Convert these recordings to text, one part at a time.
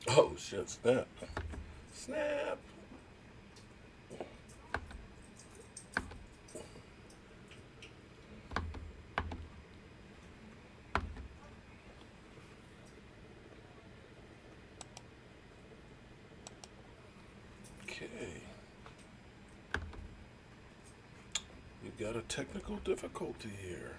Oh, shit, snap. Snap. Okay. We've got a technical difficulty here.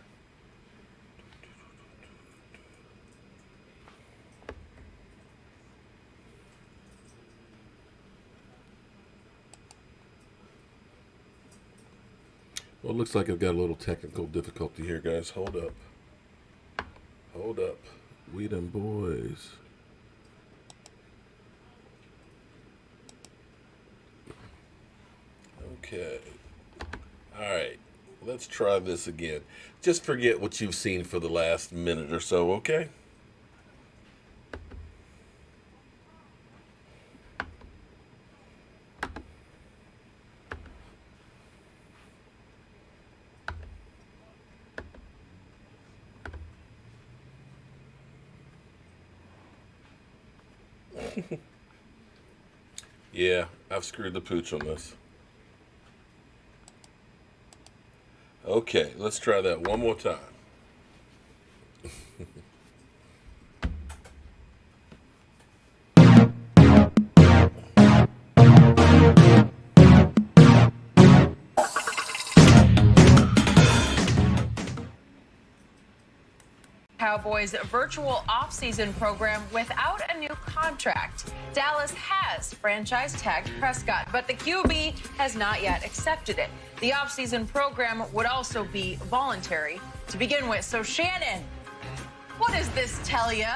Well, it looks like I've got a little technical difficulty here, guys. Hold up. Hold up. We them boys. Okay. All right. Let's try this again. Just forget what you've seen for the last minute or so, okay? Yeah, I've screwed the pooch on this. Okay, let's try that one more time. Cowboys virtual offseason program without a new contract. Dallas has franchise tagged Prescott, but the QB has not yet accepted it. The offseason program would also be voluntary to begin with. So, Shannon, what does this tell you?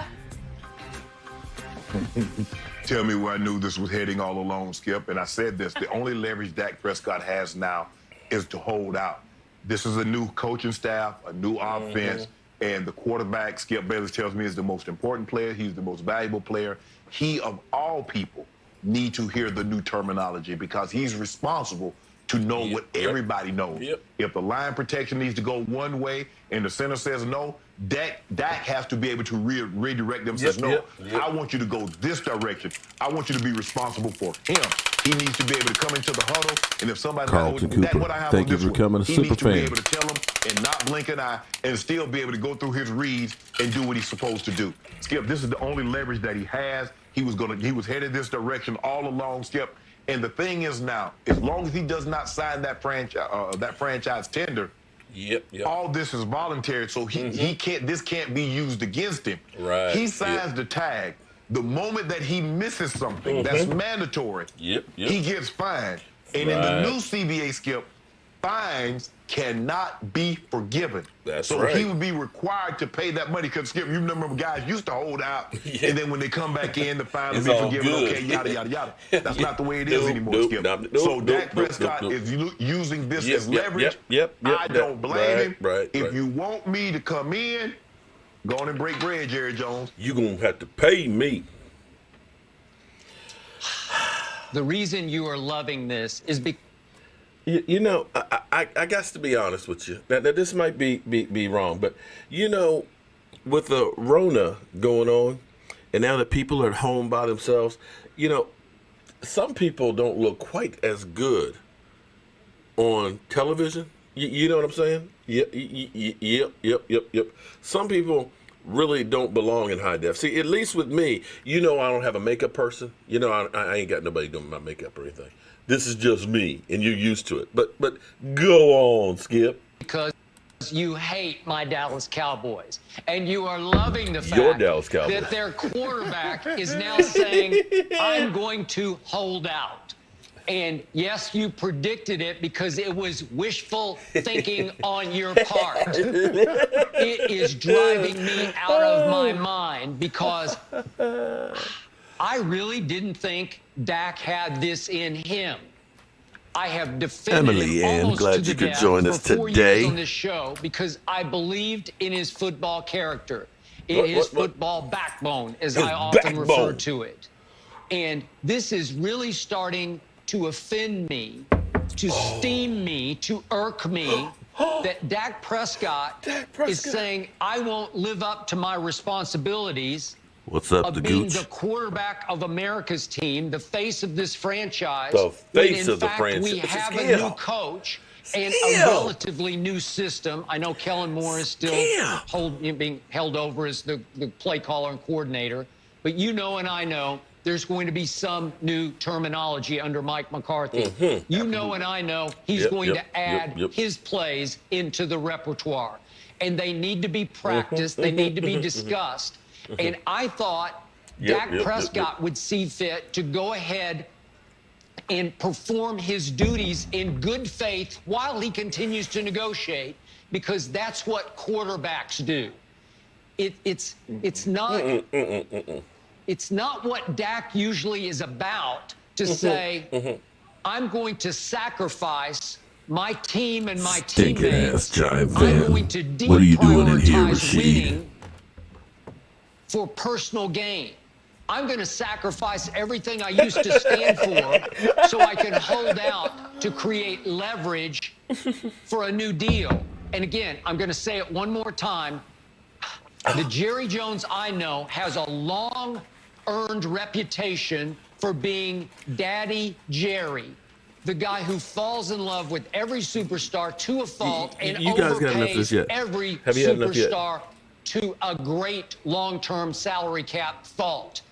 Tell me where I knew this was heading all along, Skip. And I said this, the only leverage Dak Prescott has now is to hold out. This is a new coaching staff, a new offense. And the quarterback, Skip Bayless tells me, is the most important player. He's the most valuable player. He, of all people, need to hear the new terminology because he's responsible to know what everybody knows. If the line protection needs to go one way and the center says no, Dak has to be able to redirect them. Says no, I want you to go this direction. I want you to be responsible for him. He needs to be able to come into the huddle, and if somebody Carlton Cooper, what I have thank on you this for becoming a he super needs to be fan. able to tell him and not blink an eye and still be able to go through his reads and do what he's supposed to do. Skip, this is the only leverage that he has. He was headed this direction all along, Skip. And the thing is now, as long as he does not sign that franchise tender, all this is voluntary. So he can't. This can't be used against him. Right. He signs the tag. The moment that he misses something that's mandatory, he gets fined. And in the new CBA, Skip, fines cannot be forgiven. So he would be required to pay that money. Because, Skip, you remember guys used to hold out, and then when they come back in, the fine will be forgiven. Okay, yada, yada, yada. That's not the way it is anymore, Skip. So Dak Prescott is using this as leverage. I don't blame him. If you want me to come in, go on and break bread, Jerry Jones. You're going to have to pay me. The reason you are loving this is because... You know, I got to be honest with you. Now this might be wrong, but, you know, with the Rona going on, and now that people are at home by themselves, you know, some people don't look quite as good on television. You know what I'm saying? Yep. Some people really don't belong in high def. See, at least with me, you know, I don't have a makeup person. You know, I ain't got nobody doing my makeup or anything. This is just me, and you're used to it. But go on, Skip. Because you hate my Dallas Cowboys, and you are loving the fact that their quarterback is now saying, I'm going to hold out. And yes, you predicted it because it was wishful thinking on your part. It is driving me out of my mind because I really didn't think Dak had this in him. I have defended him almost glad to you the could death join us for 4 today years on this show because I believed in his football character, in his football backbone, as I often refer to it. And this is really starting to offend me, to steam me, to irk me, that Dak Prescott is saying, I won't live up to my responsibilities What's up, of the being gooch? the quarterback of America's team, the face of this franchise. The face when, of the fact, franchise. We It's a have a scale. new coach and Scale. a relatively new system. I know Kellen Moore is still being held over as the play caller and coordinator, but you know and I know there's going to be some new terminology under Mike McCarthy. Mm-hmm. You know and I know he's going to add his plays into the repertoire. And they need to be practiced. They need to be discussed. And I thought Dak Prescott would see fit to go ahead and perform his duties in good faith while he continues to negotiate, because that's what quarterbacks do. It's not what Dak usually is about to say, I'm going to sacrifice my team and my teammates. I'm going to deprioritize winning for personal gain. I'm going to sacrifice everything I used to stand for so I can hold out to create leverage for a new deal. And again, I'm going to say it one more time. The Jerry Jones I know has a long-earned reputation for being Daddy Jerry, the guy who falls in love with every superstar to a fault and overpays every superstar to a great long-term salary cap fault.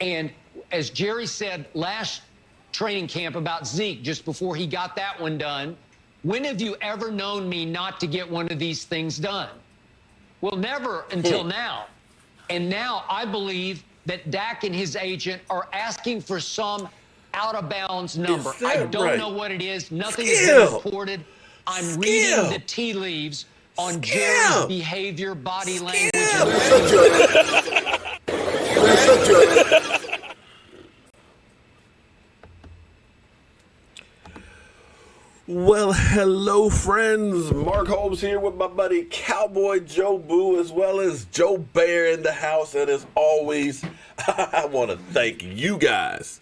And as Jerry said last training camp about Zeke, just before he got that one done, when have you ever known me not to get one of these things done? Well, never until now. And now I believe that Dak and his agent are asking for some out-of-bounds number. I don't know what it is. Nothing has been reported. I'm reading the tea leaves on Jerry's behavior, body language. Well, hello, friends. Mark Holmes here with my buddy Cowboy Jobu, as well as Joe Bear in the house. And as always, I want to thank you guys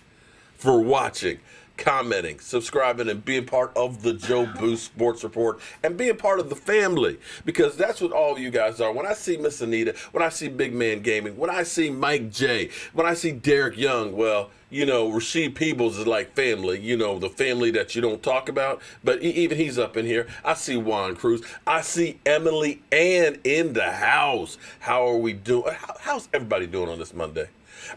for watching, commenting, subscribing, and being part of the Jobu Sports Report and being part of the family, because that's what all of you guys are. When I see Miss Anita, when I see Big Man Gaming, when I see Mike J, when I see Derek Young, well, you know, Rasheed Peebles is like family, you know, the family that you don't talk about, but even he's up in here. I see Juan Cruz. I see Emily Ann in the house. How are we doing? How's everybody doing on this Monday?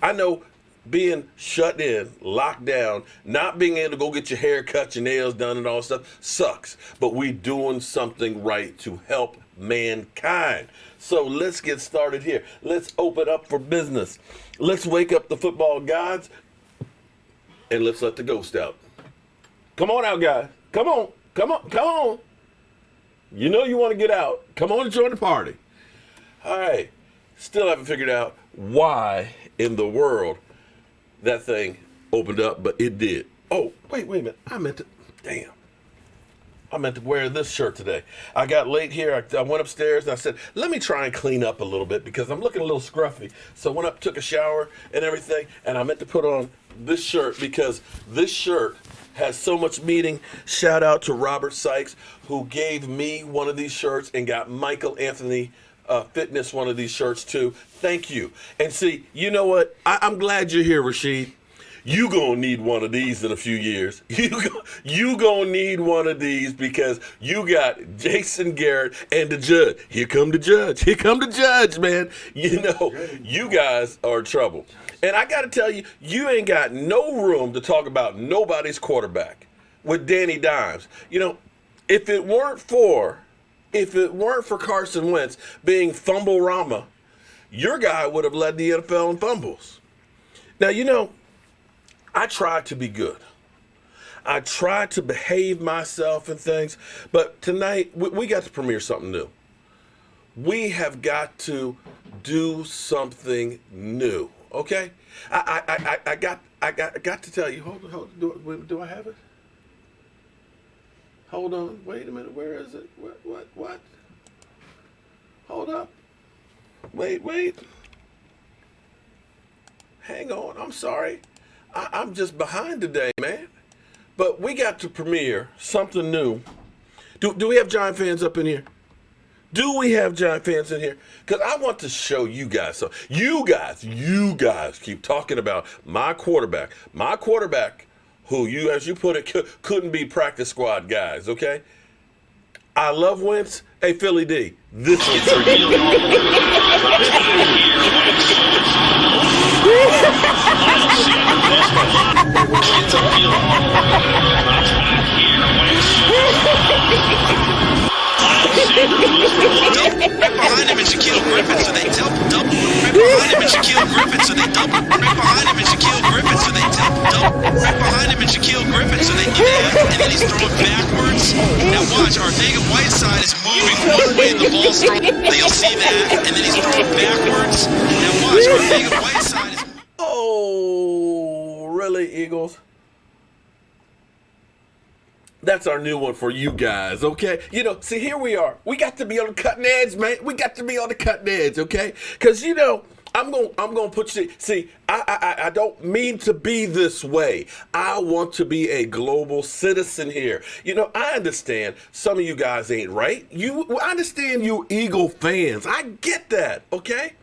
I know being shut in, locked down, not being able to go get your hair cut, your nails done, and all that stuff sucks. But we doing something right to help mankind. So let's get started here. Let's open up for business. Let's wake up the football gods, and let's let the ghost out. Come on out, guys. Come on. Come on. Come on. You know you want to get out. Come on and join the party. All right. Still haven't figured out why in the world that thing opened up, but it did. Oh, wait a minute. I meant to wear this shirt today. I got late here. I went upstairs and I said, let me try and clean up a little bit because I'm looking a little scruffy. So I went up, took a shower and everything, and I meant to put on this shirt because this shirt has so much meaning. Shout out to Robert Sykes, who gave me one of these shirts and got Michael Anthony Fitness one of these shirts too. Thank you. And see, you know what? I'm glad you're here, Rasheed. You gonna need one of these in a few years. You gonna need one of these because you got Jason Garrett and the judge. Here come the judge. Here come the judge, man. You know, you guys are in trouble. And I got to tell you, you ain't got no room to talk about nobody's quarterback with Danny Dimes. You know, if it weren't for Carson Wentz being fumble-rama, your guy would have led the NFL in fumbles. Now, you know, I try to be good. I try to behave myself and things, but tonight we got to premiere something new. We have got to do something new. Okay, I got to tell you. Hold on. Do I have it? Hold on. Wait a minute. Where is it? What? Hold up. Wait. Hang on. I'm sorry. I'm just behind today, man. But we got to premiere something new. Do we have Giant fans up in here? Do we have Giant fans in here? Because I want to show you guys. So you guys keep talking about my quarterback who you, as you put it, couldn't be practice squad guys, okay? I love Wentz. Hey, Philly D, this one's for you. Right behind him and Shaquille Griffin, so they double. Right behind him and Shaquille Griffin, so they double. Right behind him and Shaquille Griffin, so they double. Right behind him and Shaquille Griffin, so they do that, and then he's throwing backwards. Now watch, our Vega Whiteside is moving one way, the ball's thrown. You'll see that, and then he's throwing backwards. Now watch, our Vega Whiteside is. Oh, really, Eagles? That's our new one for you guys, okay? You know, see, here we are. We got to be on the cutting edge, man. We got to be on the cutting edge, okay? Because, you know, I'm gonna put you. See, I don't mean to be this way. I want to be a global citizen here. You know, I understand some of you guys ain't right. I understand you Eagle fans. I get that, okay?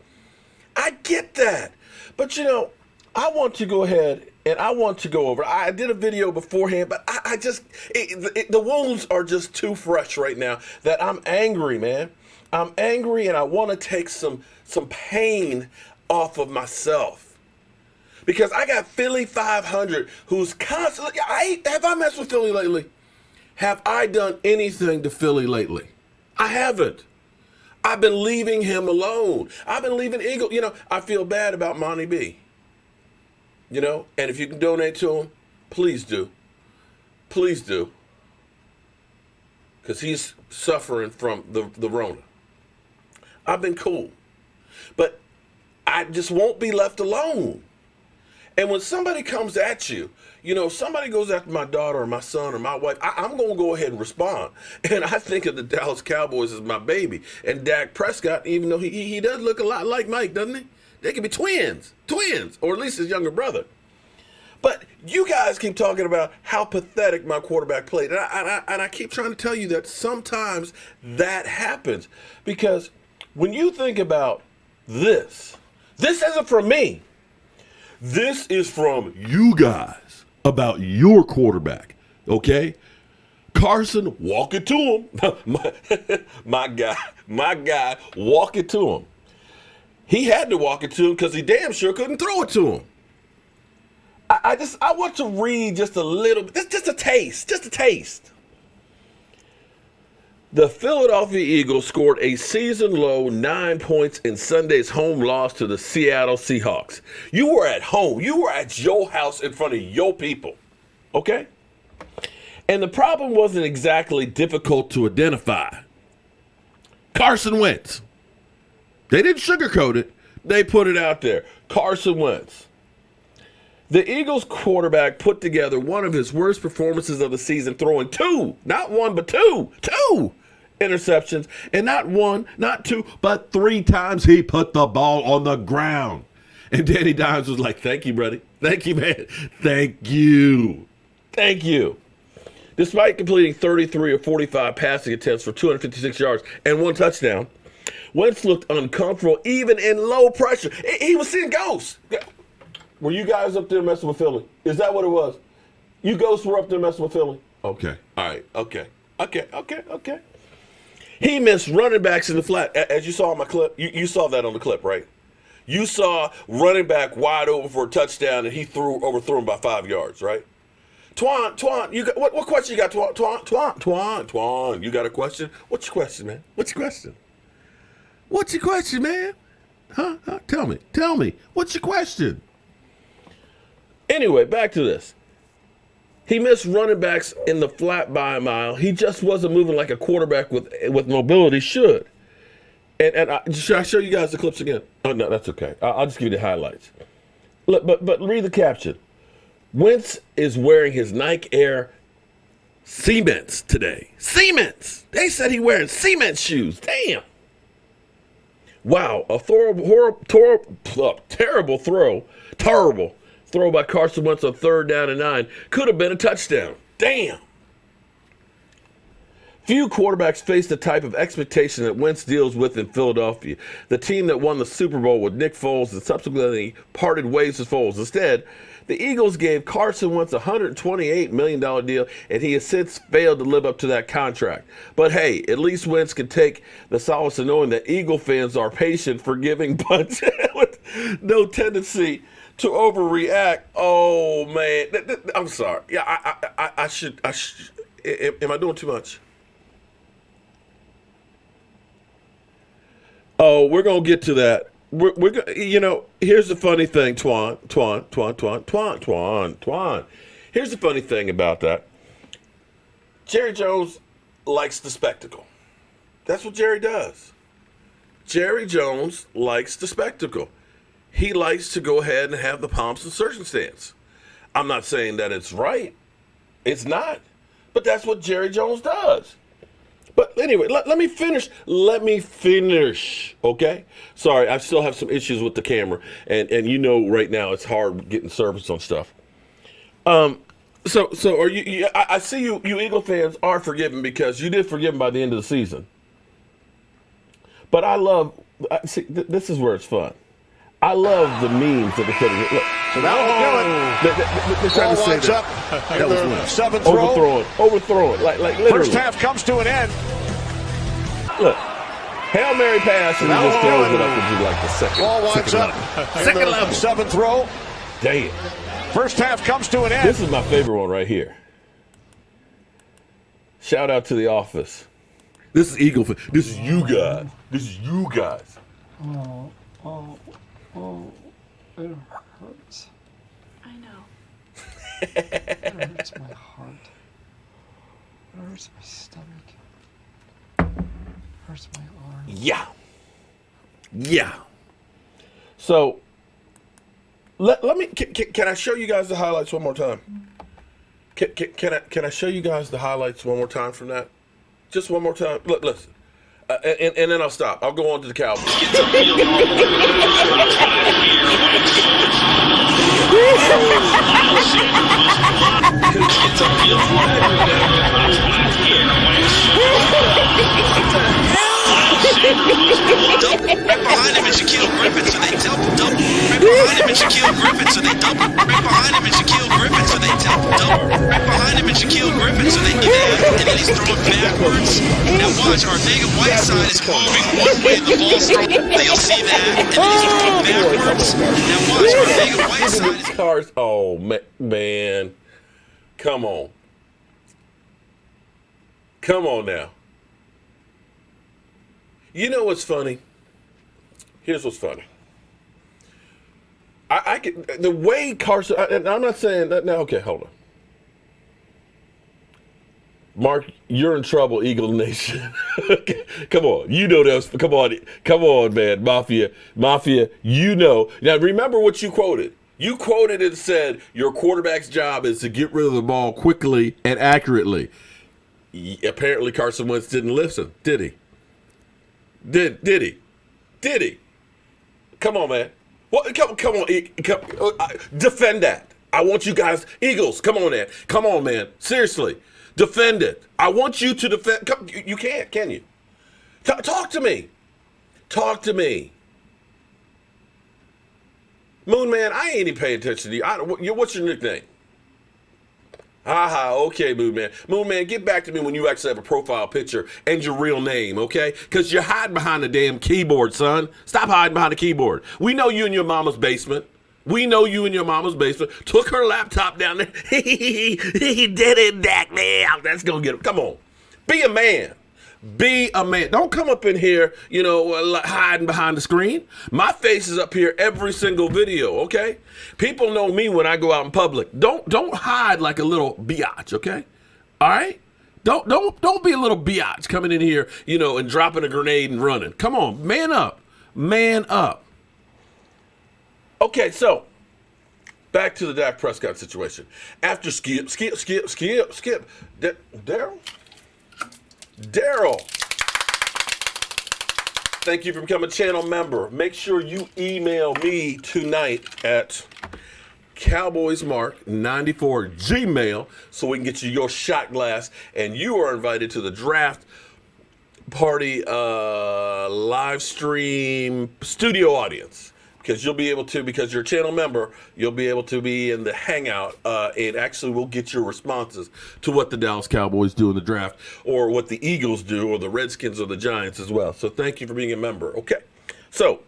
I get that. But, you know, I want to go ahead and I want to go over. I did a video beforehand, but I just, the wounds are just too fresh right now that I'm angry, man. I'm angry and I want to take some pain off of myself. Because I got Philly 500 who's constantly, have I messed with Philly lately? Have I done anything to Philly lately? I haven't. I've been leaving him alone. I've been leaving Eagle. You know, I feel bad about Monty B. You know, and if you can donate to him, please do. Please do. Because he's suffering from the Rona. I've been cool. But I just won't be left alone. And when somebody comes at you, you know, somebody goes after my daughter or my son or my wife, I'm going to go ahead and respond. And I think of the Dallas Cowboys as my baby. And Dak Prescott, even though he does look a lot like Mike, doesn't he? They could be twins, or at least his younger brother. But you guys keep talking about how pathetic my quarterback played. And I keep trying to tell you that sometimes that happens. Because when you think about this isn't from me. This is from you guys about your quarterback, okay? Carson, walk it to him. my guy, walk it to him. He had to walk it to him because he damn sure couldn't throw it to him. I want to read just a little bit, just a taste. The Philadelphia Eagles scored a season-low 9 points in Sunday's home loss to the Seattle Seahawks. You were at home. You were at your house in front of your people, okay? And the problem wasn't exactly difficult to identify. Carson Wentz. They didn't sugarcoat it. They put it out there. Carson Wentz. The Eagles quarterback put together one of his worst performances of the season, throwing not one, but two interceptions. And not one, not two, but 3 times he put the ball on the ground. And Danny Dimes was like, thank you, buddy. Thank you, man. Thank you. Thank you. Despite completing 33 of 45 passing attempts for 256 yards and 1 touchdown, Wentz looked uncomfortable even in low pressure. He was seeing ghosts. Were you guys up there messing with Philly? Is that what it was? You ghosts were up there messing with Philly? Okay. All right. Okay. He missed running backs in the flat. As you saw in my clip, you saw that on the clip, right? You saw running back wide open for a touchdown, and he overthrew him by 5 yards, right? Twan, you got what question you got, Twan? You got a question? What's your question, man? What's your question, man? Huh? Tell me. What's your question? Anyway, back to this. He missed running backs in the flat by a mile. He just wasn't moving like a quarterback with mobility should. And should I show you guys the clips again? Oh, no, that's okay. I'll just give you the highlights. Look, but read the caption. Wentz is wearing his Nike Air Cements today. Cements! They said he wearing cement shoes. Damn. Wow, a terrible throw by Carson Wentz on 3rd down and 9 could have been a touchdown. Damn. Few quarterbacks face the type of expectation that Wentz deals with in Philadelphia, the team that won the Super Bowl with Nick Foles and subsequently parted ways with Foles. Instead, the Eagles gave Carson Wentz a $128 million deal, and he has since failed to live up to that contract. But hey, at least Wentz can take the solace of knowing that Eagle fans are patient, forgiving, but with no tendency to overreact. Oh, man. I'm sorry. Yeah, I should. Am I doing too much? Oh, we're going to get to that. We're here's the funny thing, Twan. Here's the funny thing about that. Jerry Jones likes the spectacle. That's what Jerry does. Jerry Jones likes the spectacle. He likes to go ahead and have the pomps and circumstance. I'm not saying that it's right. It's not. But that's what Jerry Jones does. But anyway, let me finish. Okay? Sorry, I still have some issues with the camera. And right now it's hard getting service on stuff. So are you I see you Eagle fans are forgiven because you did forgive them by the end of the season. But see, this is where it's fun. I love the memes that they put in. Look, so that will do it. They're trying to say that. That was seventh row. Overthrowing, like literally. First half comes to an end. Look, Hail Mary pass and he just throws it up and do like the second. Ball winds up. Second level. Seventh row. Damn. First half comes to an end. This is my favorite one right here. Shout out to The Office. This is Eagle. This is you guys. Oh, it hurts. I know. It hurts my heart. It hurts my stomach. It hurts my arm. Yeah. So, let me. Can I show you guys the highlights one more time? Can I show you guys the highlights one more time from that? Just one more time. Look, listen. And then I'll stop. I'll go on to the Cowboys. Right behind him and Shaquille Griffin, so they double. Right behind him and Shaquille Griffin, so they double. Right behind him and Shaquille Griffin, so they double. Right behind him and Shaquille Griffin, so they do that, and then he's throwing backwards. Now watch, Arvega Whiteside is moving one way, the ball's thrown. You'll see that, and then he's throwing backwards. Now watch, Arvega Whiteside is... Cars. Oh, man. Come on. Come on now. You know what's funny? Here's what's funny. I can, the way Carson, and I'm not saying that now. Okay, hold on. Mark, you're in trouble, Eagle Nation. Come on, you know that. Come on, man, Mafia. You know. Now remember what you quoted. You quoted and said your quarterback's job is to get rid of the ball quickly and accurately. Apparently, Carson Wentz didn't listen, did he? Did he? Come on, man. What? Come on. Defend that. I want you guys, Eagles. Come on, man. Come on, man. Seriously, defend it. I want you to defend. You can't, can you? Talk to me. Moon Man, I ain't even paying attention to you. What's your nickname? Okay, Moon Man. Moon Man, get back to me when you actually have a profile picture and your real name, okay? Because you're hiding behind the damn keyboard, son. Stop hiding behind the keyboard. We know you in your mama's basement. Took her laptop down there. He did it, Dak, man. That's going to get him. Come on. Be a man. Don't come up in here, hiding behind the screen. My face is up here every single video, okay? People know me when I go out in public. Don't hide like a little biatch, okay? All right? Don't be a little biatch coming in here, and dropping a grenade and running. Come on, man up. Okay, so back to the Dak Prescott situation. After Skip. Daryl, thank you for becoming a channel member. Make sure you email me tonight at CowboysMark94Gmail so we can get you your shot glass, and you are invited to the draft party live stream studio audience. Because you'll be able to, because you're a channel member, you'll be able to be in the hangout, and actually we'll get your responses to what the Dallas Cowboys do in the draft, or what the Eagles do, or the Redskins, or the Giants as well. So thank you for being a member. Okay, so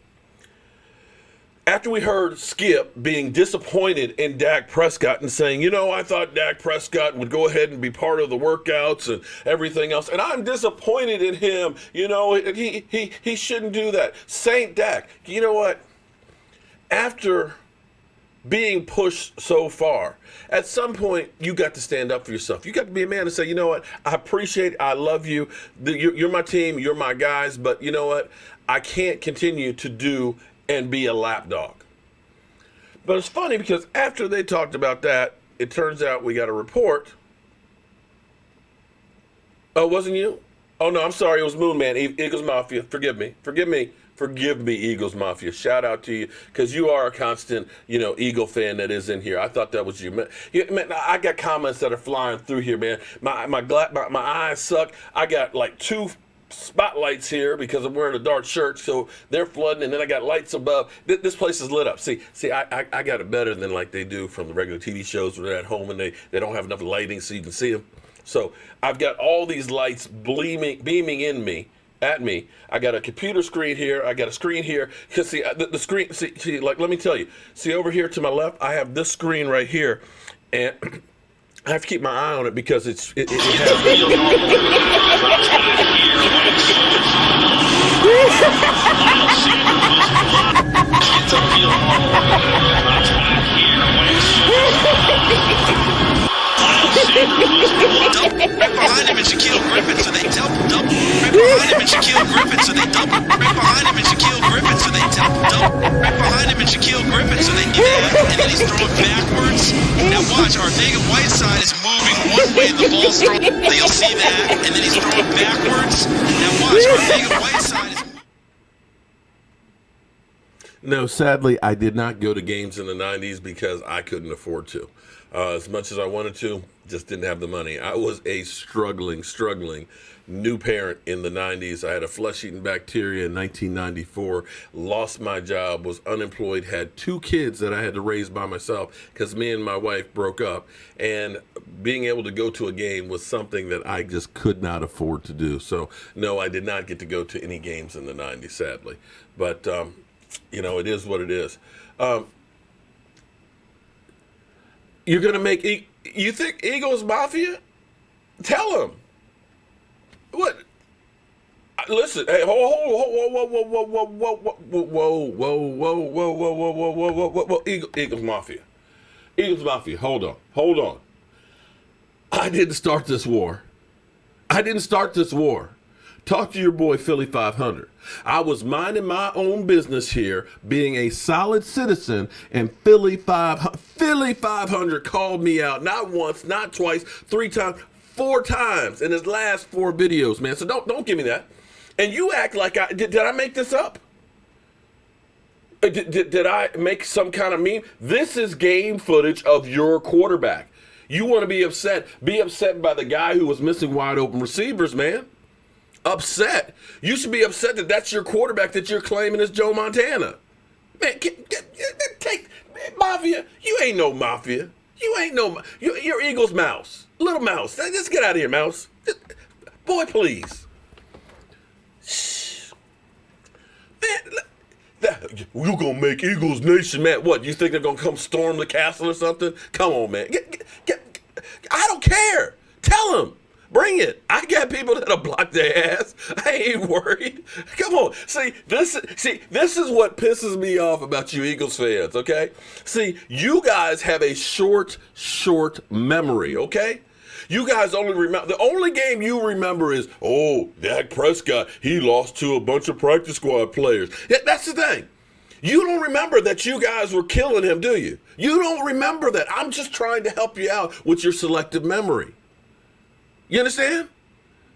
after we heard Skip being disappointed in Dak Prescott and saying, I thought Dak Prescott would go ahead and be part of the workouts and everything else, and I'm disappointed in him. He shouldn't do that. Saint Dak, you know what? After being pushed so far, at some point you got to stand up for yourself. You got to be a man and say, you know what, I appreciate it, I love you, you're my team, you're my guys, but you know what, I can't continue to do and be a lapdog. But it's funny because after they talked about that, it turns out we got a report. Oh, wasn't you? Oh no, I'm sorry, it was Moon Man, Eagles Mafia, forgive me, Eagles Mafia. Shout out to you, because you are a constant, Eagle fan that is in here. I thought that was you, man. I got comments that are flying through here, man. My eyes suck. I got like 2 spotlights here because I'm wearing a dark shirt, so they're flooding, and then I got lights above. This place is lit up. See, I got it better than like they do from the regular TV shows when they're at home and they don't have enough lighting so you can see them. So I've got all these lights beaming at me. I got a computer screen here. I got a screen here. Because see, the screen, see, like, let me tell you. See, over here to my left, I have this screen right here, and I have to keep my eye on it because it has. Right behind him and Shaquille Griffin, so they double. Right behind him and Shaquille Griffin, so they double. Right behind him and Shaquille Griffin, so they double. Right behind him and Shaquille Griffin, so they and then he's throwing backwards. Now watch, Arvega Whiteside is moving one way, the ball's thrown. You'll see that, and then he's throwing backwards. Now watch, Arvega Whiteside is. No, sadly, I did not go to games in the 90s because I couldn't afford to. As much as I wanted to, just didn't have the money. I was a struggling new parent in the 90s. I had a flesh-eating bacteria in 1994, lost my job, was unemployed, had 2 kids that I had to raise by myself because me and my wife broke up. And being able to go to a game was something that I just could not afford to do. So, no, I did not get to go to any games in the 90s, sadly. But, it is what it is. You're going to make, you think Eagles Mafia? Tell them. What? Listen, hey, whoa, Eagles Mafia. Eagles Mafia, hold on. I didn't start this war. Talk to your boy, Philly 500. I was minding my own business here, being a solid citizen, and Philly 500 called me out, not once, not twice, 3 times, 4 times in his last 4 videos, man. So don't give me that. And you act like did I make this up? Did I make some kind of meme? This is game footage of your quarterback. You want to be upset by the guy who was missing wide open receivers, man. Upset. You should be upset that that's your quarterback that you're claiming is Joe Montana. Man, Mafia. You ain't no Mafia. You're Eagles mouse. Little mouse. Just get out of here, mouse. Boy, please. Man, you gonna make Eagles Nation mad? What, you think they're gonna come storm the castle or something? Come on, man. I don't care. Tell them. Bring it. I got people that'll block their ass. I ain't worried. Come on. See, this is what pisses me off about you Eagles fans, okay? See, you guys have a short memory, okay? You guys only remember, the only game you remember is, Dak Prescott, he lost to a bunch of practice squad players. Yeah, that's the thing. You don't remember that you guys were killing him, do you? You don't remember that. I'm just trying to help you out with your selective memory. You understand?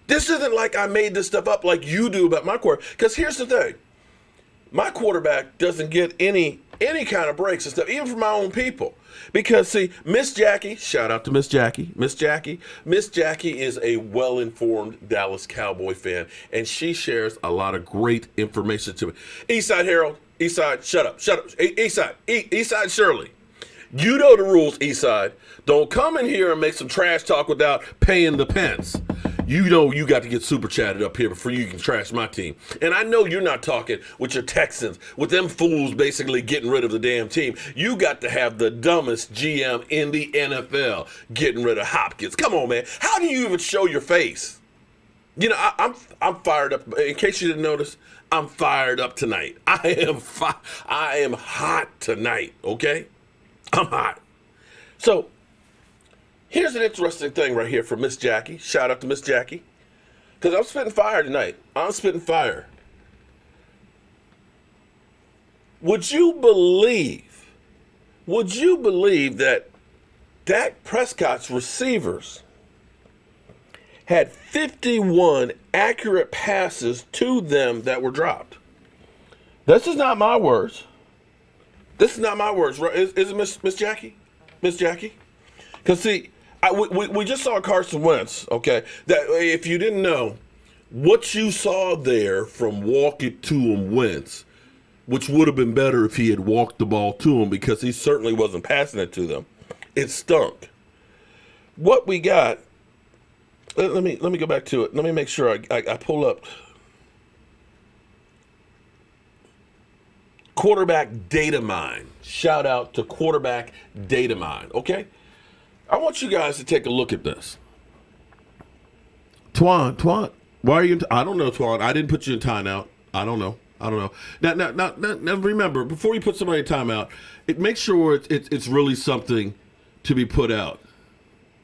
This isn't like I made this stuff up like you do about my quarterback. Because here's the thing. My quarterback doesn't get any any kind of breaks and stuff, even from my own people. Because, see, Miss Jackie, shout out to Miss Jackie. Miss Jackie is a well-informed Dallas Cowboy fan, and she shares a lot of great information to me. Eastside Harold, Eastside, shut up. Eastside Shirley. You know the rules, Eastside. Don't come in here and make some trash talk without paying the pence. You know you got to get super chatted up here before you can trash my team. And I know you're not talking with your Texans, with them fools basically getting rid of the damn team. You got to have the dumbest GM in the NFL getting rid of Hopkins. Come on, man. How do you even show your face? You know, I'm fired up. In case you didn't notice, I'm fired up tonight. I am hot tonight, okay? I'm hot. So, here's an interesting thing right here from Miss Jackie. Shout out to Miss Jackie. Because I'm spitting fire tonight. I'm spitting fire. Would you believe that Dak Prescott's receivers had 51 accurate passes to them that were dropped? This is not my words. This is not my words, right? Is it Miss Jackie? Miss Jackie? Because, see, we just saw Carson Wentz, okay? That if you didn't know, what you saw there from walk it to him Wentz, which would have been better if he had walked the ball to him because he certainly wasn't passing it to them, it stunk. What we got, let me go back to it. Let me make sure I pull up quarterback data mine. Shout out to quarterback data mine, okay? I want you guys to take a look at this. Twan, why are you I don't know, Twan. I didn't put you in timeout. I don't know. Now remember, before you put somebody in timeout, make sure it's really something to be put out.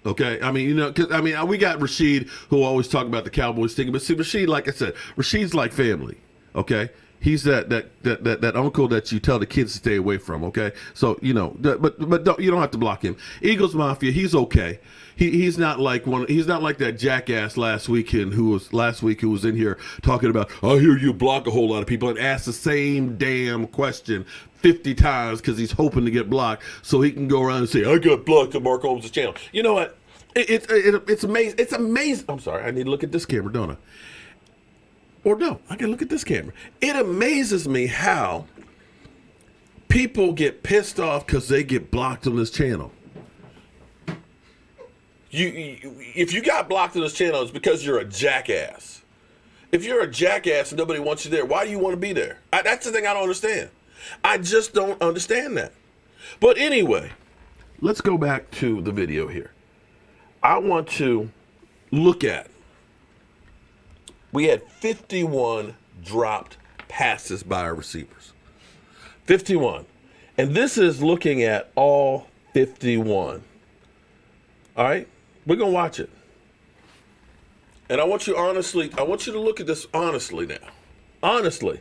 Okay? I mean, you know, because, I mean, we got Rashid, who always talk about the Cowboys thing. But see, Rashid, like I said, Rashid's like family, okay? He's that uncle that you tell the kids to stay away from, okay? So, you know, but you don't have to block him. Eagles Mafia, he's okay. He's not like that jackass last week who was in here talking about, I hear you block a whole lot of people and ask the same damn question 50 times because he's hoping to get blocked so he can go around and say, I got blocked on Mark Holmes' channel. You know what? It's amazing. It's amazing. I'm sorry. I need to look at this camera, don't I? Or no, I can look at this camera. It amazes me how people get pissed off because they get blocked on this channel. If you got blocked on this channel, it's because you're a jackass. If you're a jackass and nobody wants you there, why do you want to be there? That's the thing I don't understand. I just don't understand that. But anyway, let's go back to the video here. I want to look at, we had 51 dropped passes by our receivers. 51. And this is looking at all 51. All right? We're going to watch it. And I want you to look at this honestly now. Honestly.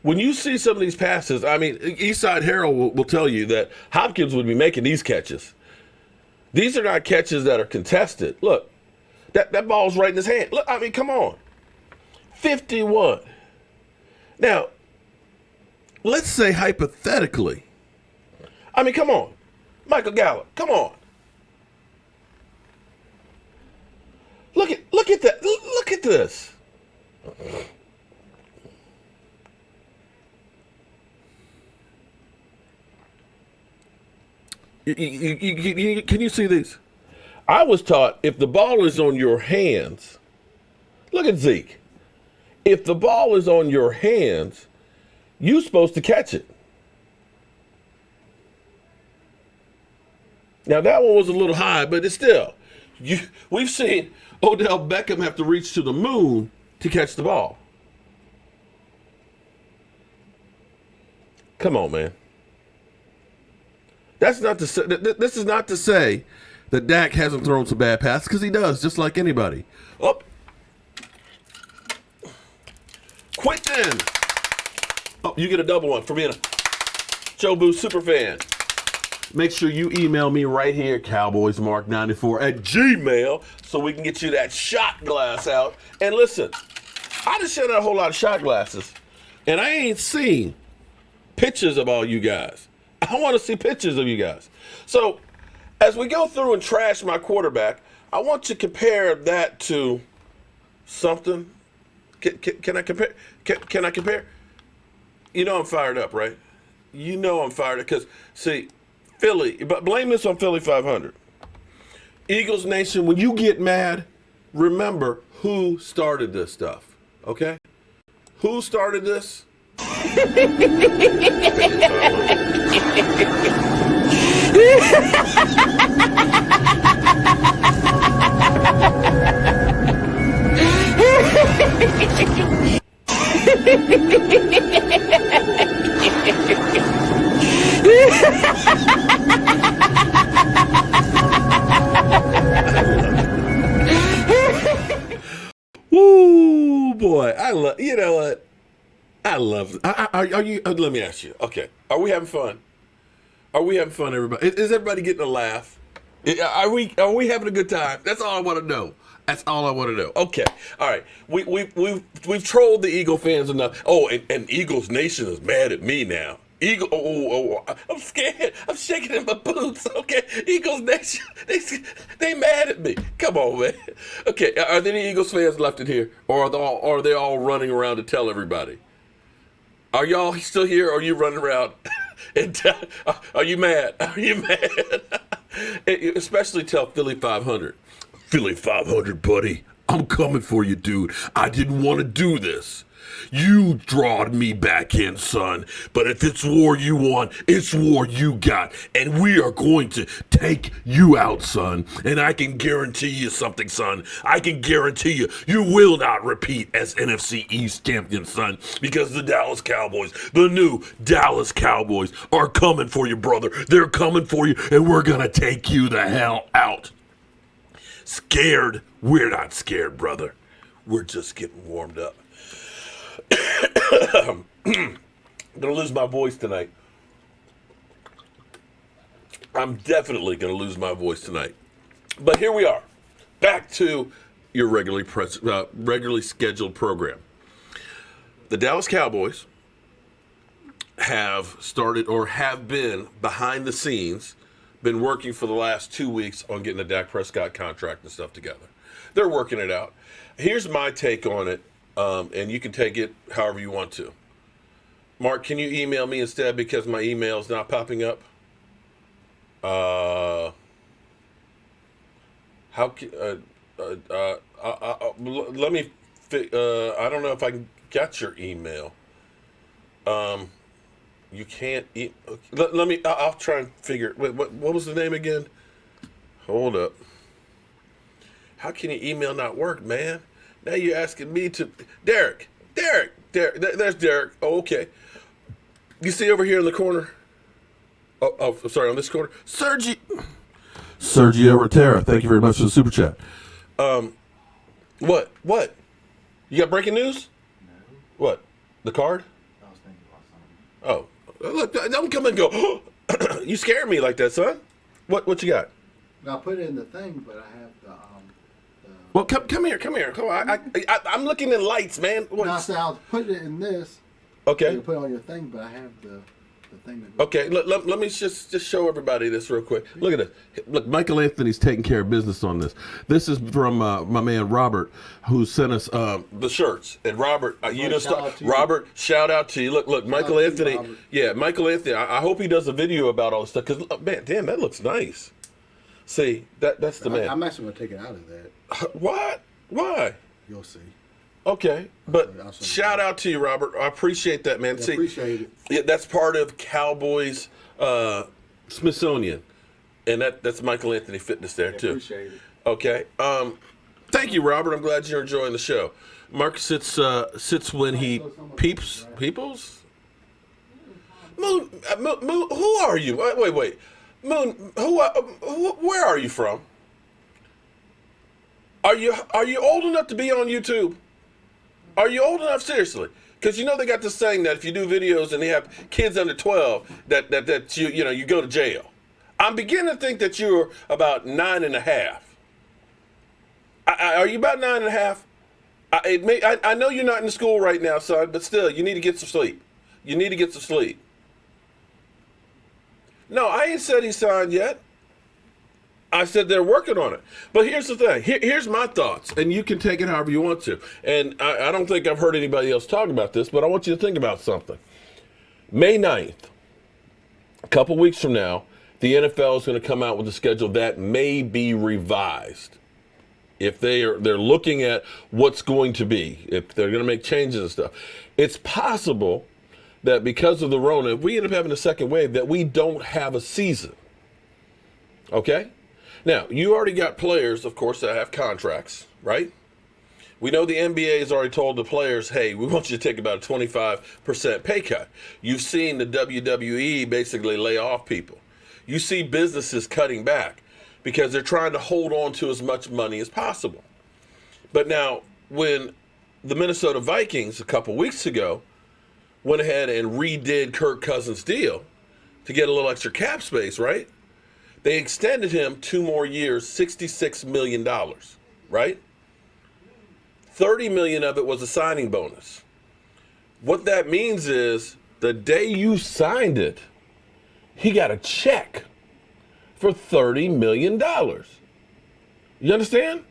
When you see some of these passes, I mean, Eastside Harold will tell you that Hopkins would be making these catches. These are not catches that are contested. Look. That ball's right in his hand. Look, I mean, come on. 51. Now, let's say hypothetically. I mean, come on. Michael Gallup, come on. Look at that. Look at this. Can you see these? I was taught if the ball is on your hands, look at Zeke. If the ball is on your hands, you're supposed to catch it. Now that one was a little high, but it's still. We've seen Odell Beckham have to reach to the moon to catch the ball. Come on, man. This is not to say that Dak hasn't thrown some bad passes, because he does, just like anybody. Oh. Quentin. Oh, you get a double one for being a Jobu super fan. Make sure you email me right here, cowboysmark94@gmail, so we can get you that shot glass out. And listen, I just sent out a whole lot of shot glasses, and I ain't seen pictures of all you guys. I want to see pictures of you guys. So as we go through and trash my quarterback, I want to compare that to something. Can I compare? Can I compare? You know I'm fired up, right? You know I'm fired up because, see, Philly, but blame this on Philly 500. Eagles Nation, when you get mad, remember who started this stuff, okay? Who started this? Woo, boy! I love. You know what? I love. Are you? Let me ask you. Okay, are we having fun? Are we having fun, everybody? Is everybody getting a laugh? Are we having a good time? That's all I want to know. That's all I want to know. Okay, all right. We've trolled the Eagle fans enough. Oh, and Eagles Nation is mad at me now. Eagle. Oh, I'm scared. I'm shaking in my boots. Okay, Eagles Nation. They mad at me. Come on, man. Okay, are there any Eagles fans left in here, or are they all running around to tell everybody? Are y'all still here, or are you running around and are you mad? Are you mad? Especially tell Philly 500. Philly 500, buddy. I'm coming for you, dude. I didn't want to do this. You drawed me back in, son. But if it's war you want, it's war you got. And we are going to take you out, son. And I can guarantee you something, son. I can guarantee you will not repeat as NFC East champion, son. Because the Dallas Cowboys, the new Dallas Cowboys, are coming for you, brother. They're coming for you, and we're going to take you the hell out. Scared? We're not scared, brother. We're just getting warmed up. I'm gonna lose my voice tonight. I'm definitely gonna lose my voice tonight. But here we are, back to your regularly scheduled program. The Dallas Cowboys have started, or have been behind the scenes, been working for the last 2 weeks on getting the Dak Prescott contract and stuff together. They're working it out. Here's my take on it. And you can take it however you want to. Mark, can you email me instead because my email is not popping up? Let me. I don't know if I can get your email. You can't. Let me. I'll try and figure. Wait, what was the name again? Hold up. How can your email not work, man? Now you're asking me to... Derek. There's Derek. Oh, okay. You see over here in the corner? Oh, sorry, on this corner? Sergio Rotera, thank you very much for the super chat. What? You got breaking news? No. What? The card? I was thinking about something. Oh. Look, don't come and go, oh, you scared me like that, son. What you got? I put it in the thing, but I have the... Well, come here. Come on, I'm looking in lights, man. No, I'll put it in this. Okay. You put it on your thing, but I have the thing that... Okay, let me just show everybody this real quick. Look at this. Look, Michael Anthony's taking care of business on this. This is from my man Robert, who sent us the shirts. And Robert, Robert, shout out to you. Look, Michael Anthony. Michael Anthony. I hope he does a video about all this stuff because, man, damn, that looks nice. See, that's the man. I'm actually going to take it out of that. What? Why? You'll see. Okay, but shout out to you, Robert. I appreciate that, man. Yeah, See, appreciate it. Yeah, that's part of Cowboys Smithsonian, and that's Michael Anthony Fitness there too. Appreciate it. Okay. Thank you, Robert. I'm glad you're enjoying the show. Mark sits when he peoples. Moon, who are you? Wait. Moon, where are you from? Are you old enough to be on YouTube? Are you old enough, seriously? Because you know they got this saying that if you do videos and they have kids under 12, that you go to jail. I'm beginning to think that you're about 9.5. Are you about 9.5? I know you're not in school right now, son, but still, you need to get some sleep. You need to get some sleep. No, I ain't said he signed yet. I said they're working on it. But here's the thing. Here's my thoughts, and you can take it however you want to. And I don't think I've heard anybody else talk about this, but I want you to think about something. May 9th, a couple weeks from now, the NFL is going to come out with a schedule that may be revised. If they're looking at what's going to be, if they're going to make changes and stuff, it's possible that because of the Rona, if we end up having a second wave, that we don't have a season. Okay? Now, you already got players, of course, that have contracts, right? We know the NBA has already told the players, hey, we want you to take about a 25% pay cut. You've seen the WWE basically lay off people. You see businesses cutting back because they're trying to hold on to as much money as possible. But now, when the Minnesota Vikings a couple weeks ago went ahead and redid Kirk Cousins' deal to get a little extra cap space, right? They extended him 2 more years, $66 million, right? $30 million of it was a signing bonus. What that means is the day you signed it, he got a check for $30 million. You understand?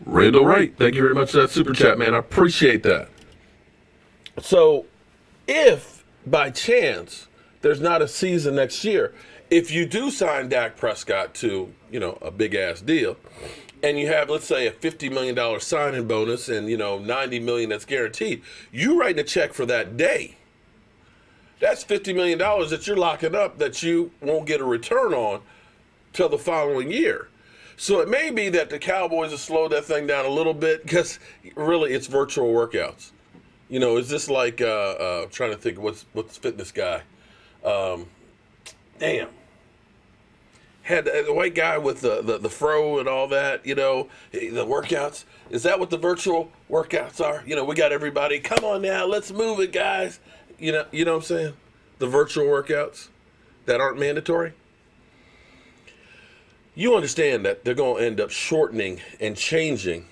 Randall Wright, thank you very much for that super chat, man. I appreciate that. So if by chance there's not a season next year, if you do sign Dak Prescott to, a big ass deal, and you have, let's say, a $50 million signing bonus and, $90 million that's guaranteed, you writing a check for that day. That's $50 million that you're locking up that you won't get a return on till the following year. So it may be that the Cowboys have slowed that thing down a little bit because really it's virtual workouts. Is this like, trying to think what's fitness guy? Had the white guy with the fro and all that, the workouts. Is that what the virtual workouts are? We got everybody, come on now, let's move it, guys. You know what I'm saying? The virtual workouts that aren't mandatory. You understand that they're going to end up shortening and changing.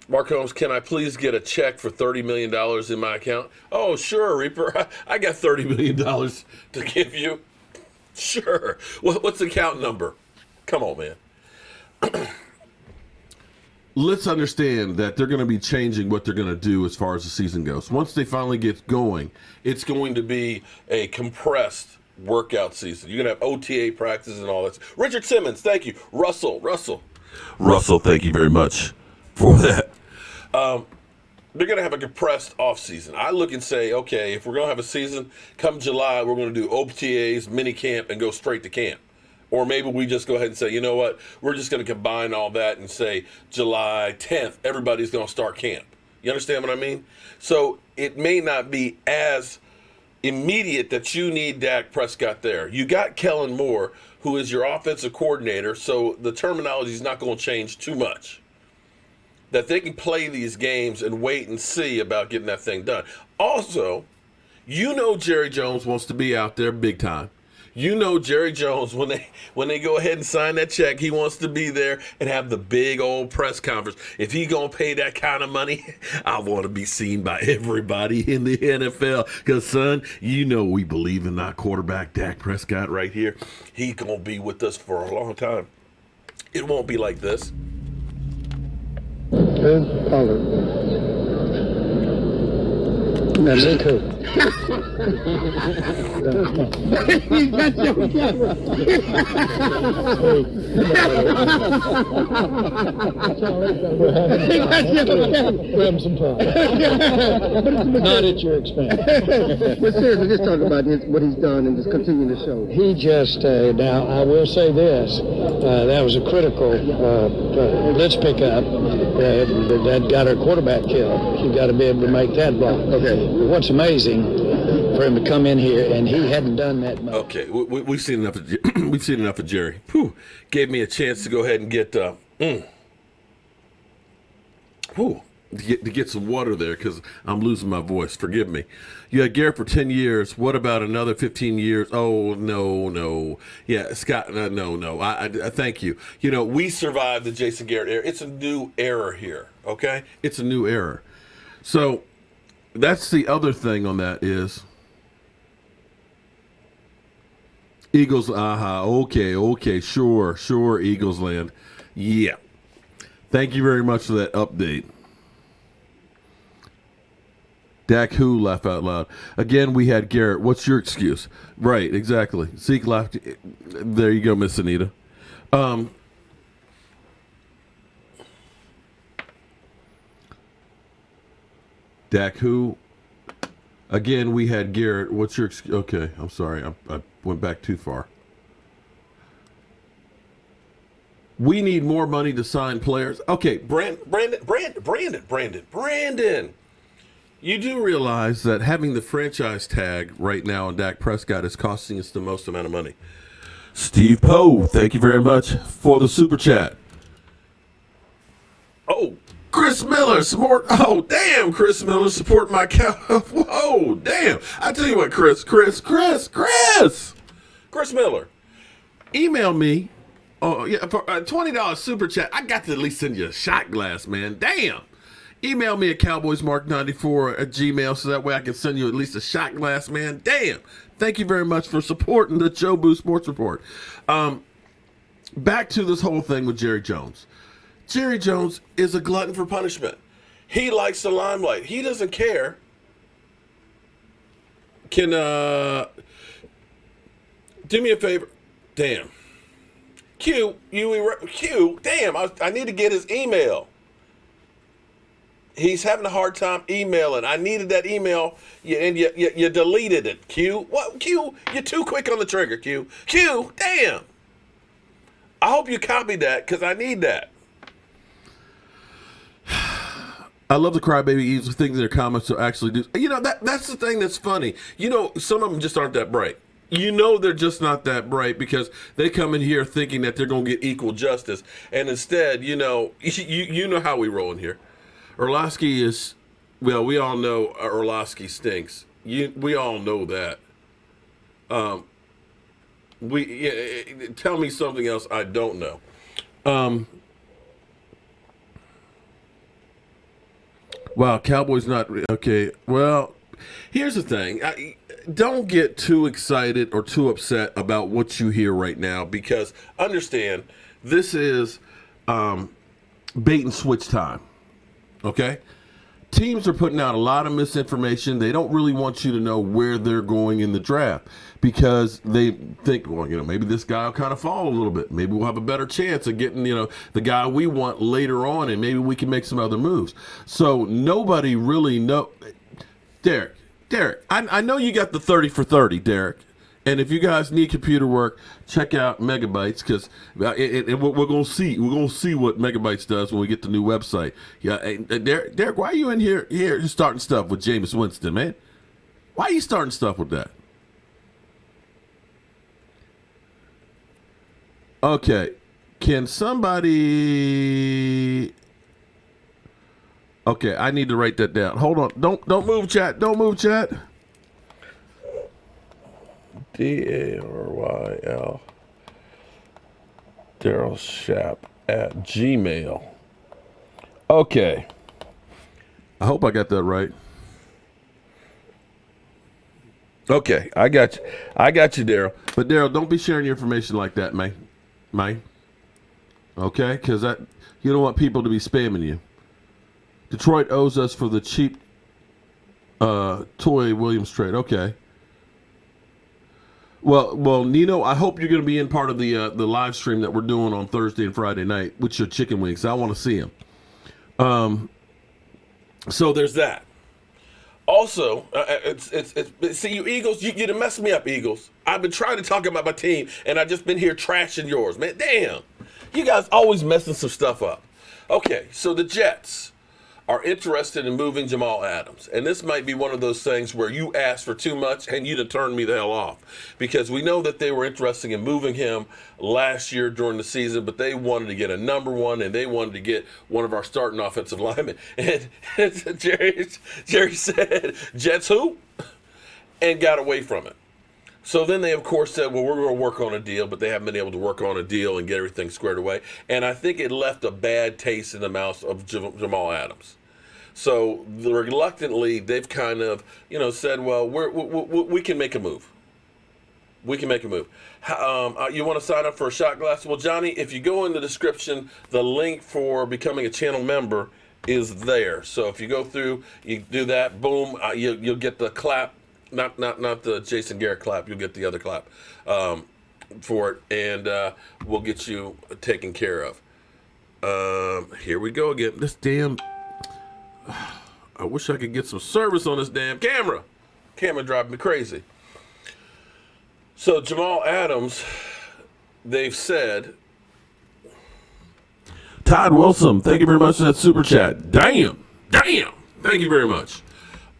Mark Holmes, can I please get a check for $30 million in my account? Oh, sure, Reaper. I got $30 million to give you. Sure. What's the account number? Come on, man. Let's understand that they're going to be changing what they're going to do as far as the season goes. Once they finally get going, it's going to be a compressed workout season. You're going to have OTA practices and all that. Richard Simmons, thank you. Russell, thank you very much for that. They're going to have a compressed offseason. I look and say, okay, if we're going to have a season, come July, we're going to do OTAs, mini camp, and go straight to camp. Or maybe we just go ahead and say, you know what, we're just going to combine all that and say July 10th, everybody's going to start camp. You understand what I mean? So it may not be as immediate that you need Dak Prescott there. You got Kellen Moore, who is your offensive coordinator, so the terminology is not going to change too much. That they can play these games and wait and see about getting that thing done. Also, Jerry Jones wants to be out there big time. Jerry Jones, when they go ahead and sign that check, he wants to be there and have the big old press conference. If he going to pay that kind of money, I want to be seen by everybody in the NFL. Because, son, we believe in our quarterback, Dak Prescott, right here. He's going to be with us for a long time. It won't be like this. Good color. No, me too. He's got you on camera. We're having some fun. Not at your expense. But seriously, just talk about what he's done and just continue to show. He just, now I will say this, that was a critical blitz pickup that got our quarterback killed. You got to be able to make that block. Okay. What's amazing for him to come in here and he hadn't done that much. Okay, we've seen enough. We've seen enough of Jerry. Whew. Gave me a chance to go ahead and get to get some water there because I'm losing my voice. Forgive me. You had Garrett for 10 years. What about another 15 years? Oh, no. Yeah, Scott, no. I thank you. We survived the Jason Garrett era. It's a new era here, okay? It's a new era. So that's the other thing on that is Eagles. Okay, sure, Eagles land. Yeah. Thank you very much for that update. Dak who, laugh out loud. Again, we had Garrett. What's your excuse? Right, exactly. Zeke laughed. There you go, Miss Anita. Dak who? Again, we had Garrett. What's your excuse? Okay, I'm sorry. I went back too far. We need more money to sign players. Okay, Brandon. You do realize that having the franchise tag right now on Dak Prescott is costing us the most amount of money. Steve Poe, thank you very much for the super chat. Oh, Chris Miller, support. Oh, damn, Chris Miller, support my cow. Whoa, damn. I tell you what, Chris Miller, email me. Oh, yeah, for a $20 super chat. I got to at least send you a shot glass, man. Damn. Email me at cowboysmark94@gmail so that way I can send you at least a shot glass, man. Damn. Thank you very much for supporting the Jobu Sports Report. Back to this whole thing with Jerry Jones. Jerry Jones is a glutton for punishment. He likes the limelight. He doesn't care. Do me a favor. Damn. Q, damn, I need to get his email. He's having a hard time emailing. I needed that email, and you deleted it, Q. What, Q? You're too quick on the trigger, Q. Q, damn. I hope you copied that, because I need that. I love the crybaby Eves things in their comments to actually do. You know, that's the thing that's funny. You know, some of them just aren't that bright. You know they're just not that bright because they come in here thinking that they're going to get equal justice. And instead, you know how we roll in here. Orlowski is, well, we all know Orlowski stinks. We all know that. Tell me something else I don't know. Wow, Cowboys not okay. Well, here's the thing. Don't get too excited or too upset about what you hear right now because understand this is bait and switch time. Okay? Teams are putting out a lot of misinformation. They don't really want you to know where they're going in the draft because they think, well, you know, maybe this guy will kind of fall a little bit. Maybe we'll have a better chance of getting, you know, the guy we want later on, and maybe we can make some other moves. So nobody really know. Derek, I know you got the 30 for 30, Derek. And if you guys need computer work, check out Megabytes because we're gonna see what Megabytes does when we get the new website. Yeah, Derek, why are you in here starting stuff with Jameis Winston, man? Why are you starting stuff with that? Okay, can somebody? Okay, I need to write that down. Hold on, don't move, chat. Don't move, chat. DARYL Daryl Shap at Gmail. Okay. I hope I got that right. Okay, I got you. Daryl. But Daryl, don't be sharing your information like that, man. Okay? Because you don't want people to be spamming you. Detroit owes us for the cheap Toy Williams trade. Okay. Well, Nino, I hope you're going to be in part of the live stream that we're doing on Thursday and Friday night with your chicken wings. I want to see them. So there's that. Also, see you Eagles, you done messed me up, Eagles. I've been trying to talk about my team, and I've just been here trashing yours, man. Damn, you guys always messing some stuff up. Okay, so the Jets are interested in moving Jamel Adams. And this might be one of those things where you ask for too much and you'd have turned me the hell off. Because we know that they were interested in moving him last year during the season, but they wanted to get a number one and they wanted to get one of our starting offensive linemen. And Jerry said, Jets who? And got away from it. So then they, of course, said, well, we're going to work on a deal, but they haven't been able to work on a deal and get everything squared away. And I think it left a bad taste in the mouth of Jamel Adams. So reluctantly, they've kind of, said, well, we can make a move. We can make a move. You want to sign up for a shot glass? Well, Johnny, if you go in the description, the link for becoming a channel member is there. So if you go through, you do that, boom, you'll get the clap. Not the Jason Garrett clap. You'll get the other clap for it, and we'll get you taken care of. Here we go again. This damn. I wish I could get some service on this damn camera. Camera driving me crazy. So Jamel Adams, they've said. Todd Wilson, thank you very much for that super chat. Damn. Thank you very much.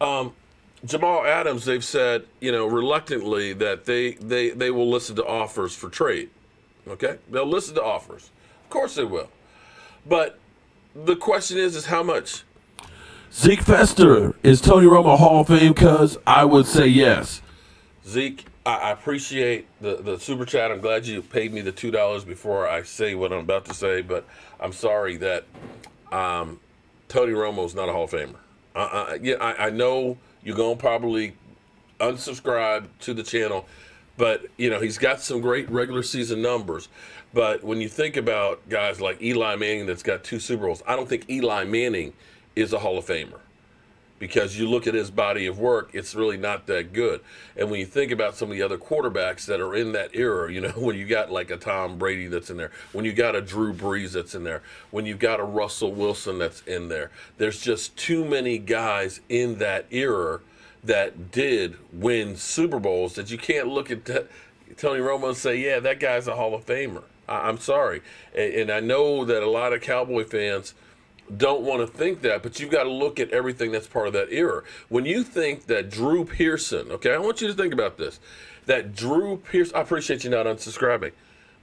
Jamel Adams, they've said, reluctantly that they will listen to offers for trade. Okay? They'll listen to offers. Of course they will. But the question is how much? Zeke Fester, is Tony Romo Hall of Fame? Cuz I would say yes. Zeke, I appreciate the super chat. I'm glad you paid me the $2 before I say what I'm about to say, but I'm sorry that Tony Romo's not a Hall of Famer. I know you're going to probably unsubscribe to the channel, but, he's got some great regular season numbers. But when you think about guys like Eli Manning that's got 2 Super Bowls, I don't think Eli Manning is a Hall of Famer. Because you look at his body of work, it's really not that good. And when you think about some of the other quarterbacks that are in that era, when you got like a Tom Brady that's in there, when you got a Drew Brees that's in there, when you've got a Russell Wilson that's in there, there's just too many guys in that era that did win Super Bowls that you can't look at Tony Romo and say, yeah, that guy's a Hall of Famer. I'm sorry. And I know that a lot of Cowboy fans don't want to think that, but you've got to look at everything that's part of that era. When you think that Drew Pearson, okay, I want you to think about this, that Drew Pearson, I appreciate you not unsubscribing,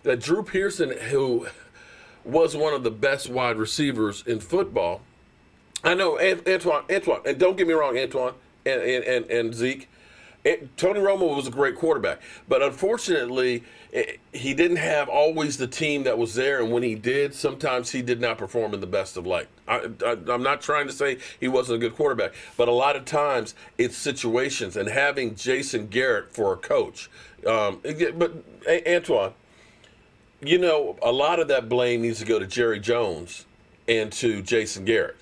that Drew Pearson, who was one of the best wide receivers in football, I know, Antoine, and don't get me wrong, Antoine and Zeke, Tony Romo was a great quarterback, but unfortunately, he didn't have always the team that was there, and when he did, sometimes he did not perform in the best of light. I'm not trying to say he wasn't a good quarterback, but a lot of times it's situations, and having Jason Garrett for a coach. But Antoine, a lot of that blame needs to go to Jerry Jones and to Jason Garrett.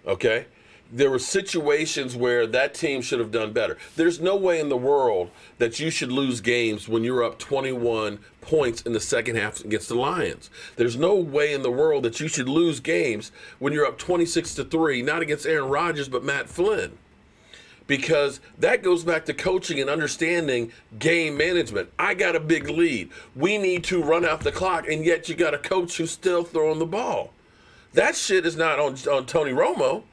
Okay? There were situations where that team should have done better. There's no way in the world that you should lose games when you're up 21 points in the second half against the Lions. There's no way in the world that you should lose games when you're up 26-3, not against Aaron Rodgers, but Matt Flynn. Because that goes back to coaching and understanding game management. I got a big lead. We need to run out the clock, and yet you got a coach who's still throwing the ball. That shit is not on Tony Romo.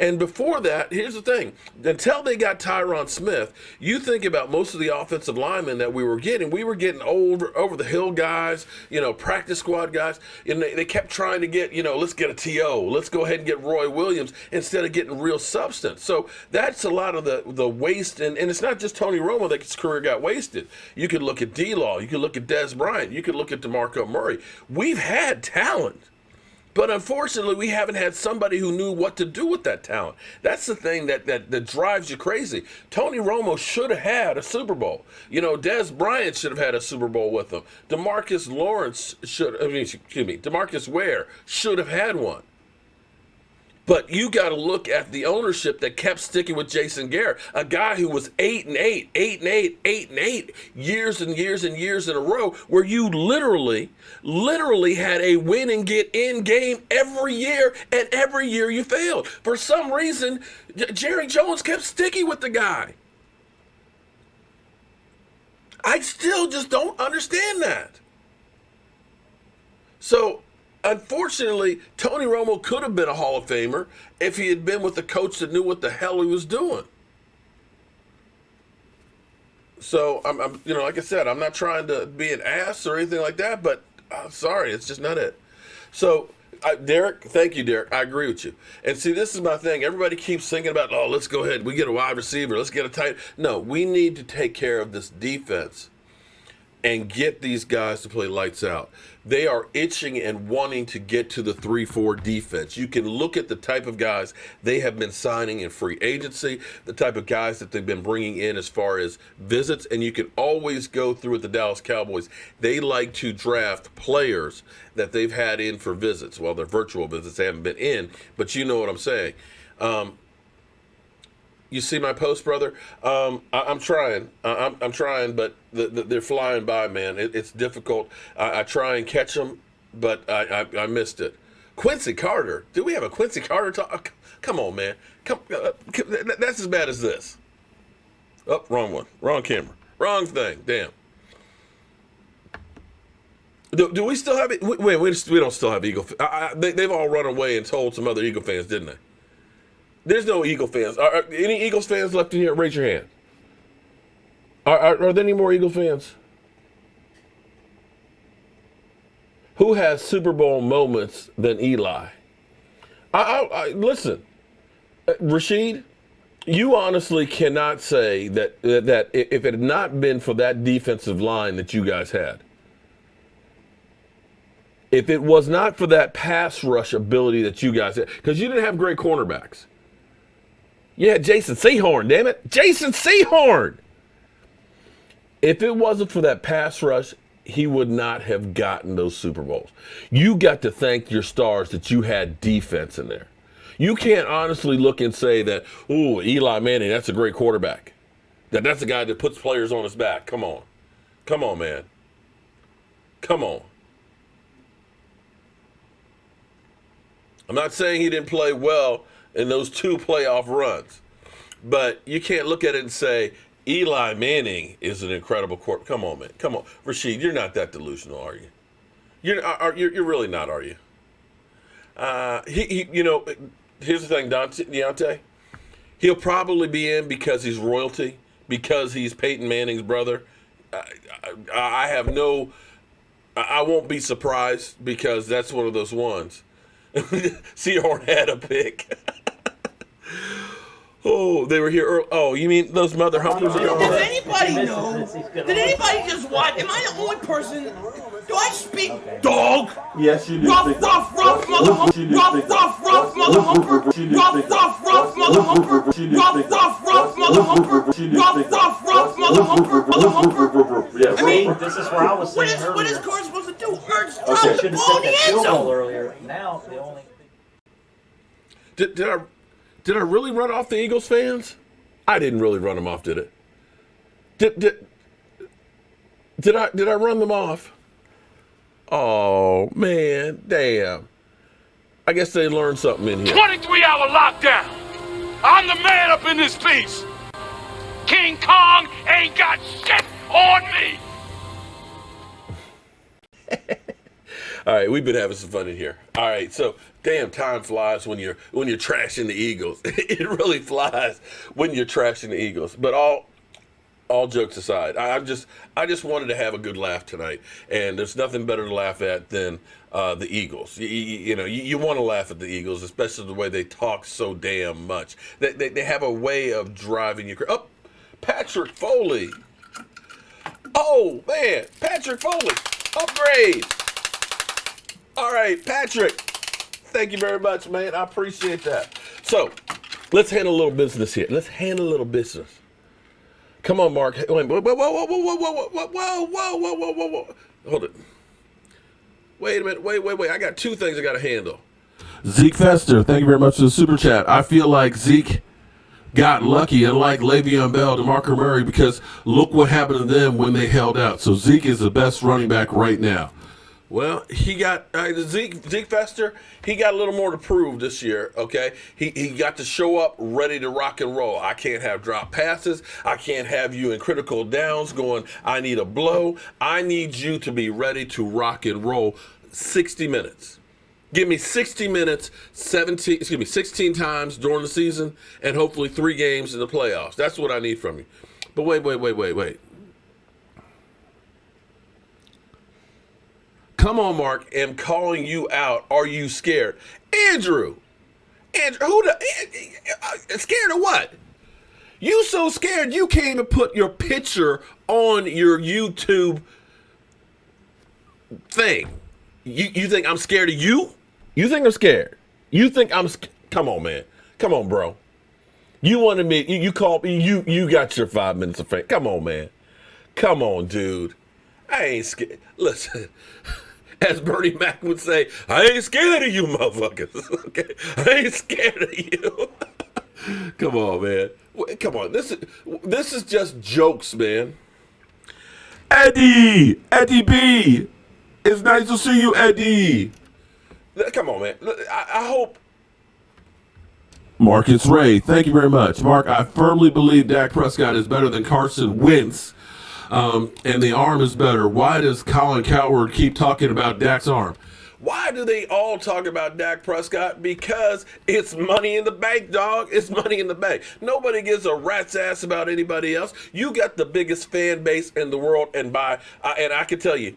And before that, here's the thing. Until they got Tyron Smith, you think about most of the offensive linemen that we were getting over-the-hill guys, practice squad guys. And they kept trying to get, let's get a T.O. Let's go ahead and get Roy Williams instead of getting real substance. So that's a lot of the waste. And it's not just Tony Romo that his career got wasted. You could look at D-Law. You could look at Des Bryant. You could look at DeMarco Murray. We've had talent. But unfortunately, we haven't had somebody who knew what to do with that talent. That's the thing that drives you crazy. Tony Romo should have had a Super Bowl. Des Bryant should have had a Super Bowl with him. DeMarcus Ware should have had one. But you got to look at the ownership that kept sticking with Jason Garrett, a guy who was 8-8, 8-8, 8-8 years and years and years in a row, where you literally had a win and get in game every year, and every year you failed. For some reason, Jerry Jones kept sticking with the guy. I still just don't understand that. So, unfortunately, Tony Romo could have been a Hall of Famer if he had been with a coach that knew what the hell he was doing. So, I'm like I said, I'm not trying to be an ass or anything like that, but I'm sorry, it's just not it. So, Derek, thank you, Derek. I agree with you. And see, this is my thing. Everybody keeps thinking about, let's go ahead. We get a wide receiver. Let's get a tight. No, we need to take care of this defense. and get these guys to play lights out. They are itching and wanting to get to the 3-4 defense. You can look at the type of guys they have been signing in free agency, the type of guys that they've been bringing in as far as visits, and you can always go through with the Dallas Cowboys. They like to draft players that they've had in for visits. Well, they're virtual visits. They haven't been in, but you know what I'm saying. You see my post, brother? I'm trying. I'm trying, but they're flying by, man. It's difficult. I try and catch them, but I missed it. Quincy Carter. Do we have a Quincy Carter talk? Come on, man. That's as bad as this. Oh, wrong one. Wrong camera. Wrong thing. Damn. Do we still have it? Wait, we don't still have Eagle. They've all run away and told some other Eagle fans, didn't they? There's no Eagle fans. Are any Eagles fans left in here? Raise your hand. Are there any more Eagle fans? Who has Super Bowl moments than Eli? Listen, Rashid, you honestly cannot say that if it had not been for that defensive line that you guys had, if it was not for that pass rush ability that you guys had, because you didn't have great cornerbacks. You had Jason Sehorn, damn it. Jason Sehorn! If it wasn't for that pass rush, he would not have gotten those Super Bowls. You got to thank your stars that you had defense in there. You can't honestly look and say that, ooh, Eli Manning, that's a great quarterback. That's a guy that puts players on his back. Come on. Come on, man. Come on. I'm not saying he didn't play well in those 2 playoff runs, but you can't look at it and say Eli Manning is an incredible quarterback. Come on, man. Come on. Rashid, you're not that delusional, are you? You're really not, are you? Here's the thing, Deontay. He'll probably be in because he's royalty, because he's Peyton Manning's brother. I won't be surprised because that's one of those ones. Sehorn had a pick. Oh, they were here early. Oh, you mean those mother humpers? Does anybody know? Did anybody just watch? Am I the only person? Do I speak dog? Yes, you do. Rough, mother humper. Rough, mother humper. Rough, mother humper. Rough, mother humper. Rough, mother humper. I mean, this is where I was saying earlier. What is Carson supposed to do? Urge Tom to blow the end zone earlier. Now the only. Did I really run off the Eagles fans? I didn't really run them off, did it? Did I run them off? Oh man, damn. I guess they learned something in here. 23-hour lockdown. I'm the man up in this piece. King Kong ain't got shit on me. All right, we've been having some fun in here. All right, so damn, time flies when you're trashing the Eagles. It really flies when you're trashing the Eagles. But all jokes aside, I just wanted to have a good laugh tonight, and there's nothing better to laugh at than the Eagles. You want to laugh at the Eagles, especially the way they talk so damn much. They have a way of driving you crazy. Oh, Patrick Foley. Oh man, Patrick Foley, upgrade. All right, Patrick, thank you very much, man. I appreciate that. So, let's handle a little business here. Let's handle a little business. Come on, Mark. Whoa. Hold it. Wait a minute. Wait. I got 2 things I got to handle. Zeke Fester, thank you very much for the super chat. I feel like Zeke got lucky, unlike Le'Veon Bell, DeMarco Murray, because look what happened to them when they held out. So Zeke is the best running back right now. Well, he got Zeke Fester. He got a little more to prove this year. Okay, he got to show up ready to rock and roll. I can't have drop passes. I can't have you in critical downs going, I need a blow. I need you to be ready to rock and roll. 60 minutes. Give me 60 minutes, 16 times during the season, and hopefully 3 games in the playoffs. That's what I need from you. But wait. Come on, Mark. I'm calling you out. Are you scared? Andrew, scared of what? You so scared you can't even put your picture on your YouTube thing. You think I'm scared of you? You think I'm scared? You think I'm Come on, man. Come on, bro. You wanted me, you called me, you got your 5 minutes of fame. Come on, man. Come on, dude. I ain't scared. Listen, as Bernie Mac would say, I ain't scared of you motherfuckers. Okay? I ain't scared of you. Come on, man. Come on. This is just jokes, man. Eddie B. It's nice to see you, Eddie. Come on, man. I hope. Marcus Ray, thank you very much. Mark, I firmly believe Dak Prescott is better than Carson Wentz, and the arm is better. Why does Colin Cowherd keep talking about Dak's arm? Why do they all talk about Dak Prescott? Because it's money in the bank, dog. It's money in the bank. Nobody gives a rat's ass about anybody else. You got the biggest fan base in the world, and I can tell you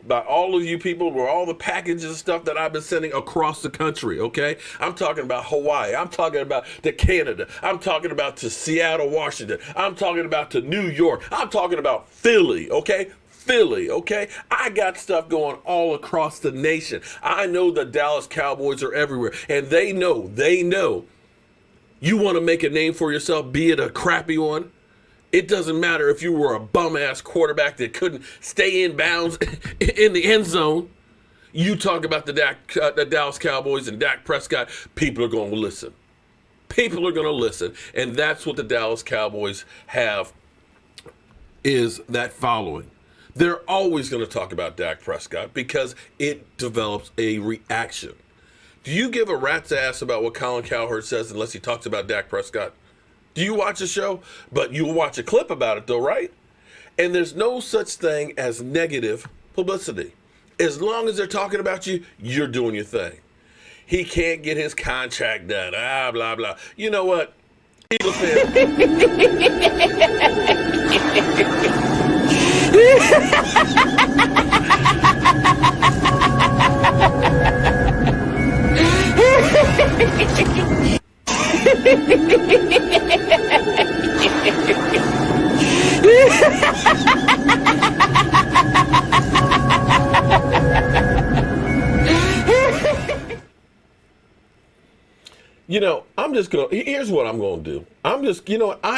by all of you people, where all the packages and stuff that I've been sending across the country, okay? I'm talking about Hawaii. I'm talking about to Canada. I'm talking about to Seattle, Washington. I'm talking about to New York. I'm talking about Philly, okay? Philly, okay? I got stuff going all across the nation. I know the Dallas Cowboys are everywhere, and they know. You want to make a name for yourself, be it a crappy one. It doesn't matter if you were a bum-ass quarterback that couldn't stay in bounds in the end zone. You talk about the Dallas Cowboys and Dak Prescott, people are going to listen. People are going to listen, and that's what the Dallas Cowboys have, is that following. They're always going to talk about Dak Prescott because it develops a reaction. Do you give a rat's ass about what Colin Cowherd says unless he talks about Dak Prescott? Do you watch a show? But you'll watch a clip about it though, right? And there's no such thing as negative publicity. As long as they're talking about you, you're doing your thing. He can't get his contract done. Blah, blah. You know what? Eagles fans. You know, here's what I'm going to do. I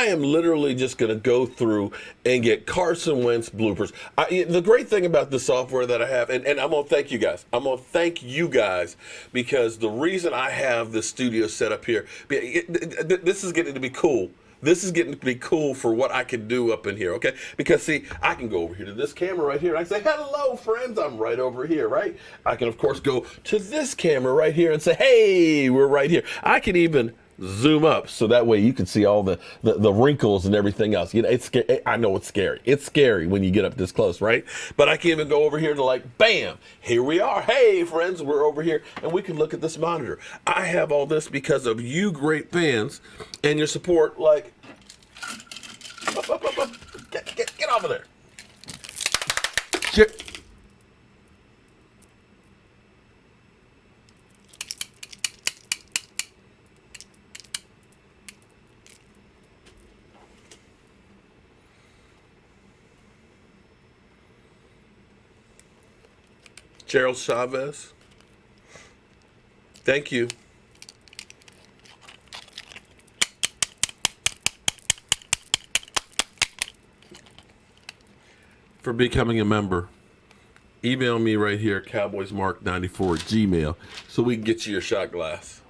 am literally just going to go through and get Carson Wentz bloopers. The great thing about the software that I have, and I'm going to thank you guys. I'm going to thank you guys because the reason I have the studio set up here, this is getting to be cool. This is getting to be cool for what I can do up in here, okay? Because, see, I can go over here to this camera right here, and I can say, hello, friends, I'm right over here, right? I can, of course, go to this camera right here and say, hey, we're right here. I can even zoom up so that way you can see all the wrinkles and everything else. You know, it's scary. I know it's scary. It's scary when you get up this close, right? But I can even go over here to like, bam, here we are. Hey, friends, we're over here, and we can look at this monitor. I have all this because of you great fans and your support. Like, get off of there. Gerald Chavez, thank you. For becoming a member. Email me right here, cowboysmark94@gmail, so we can get you your shot glass.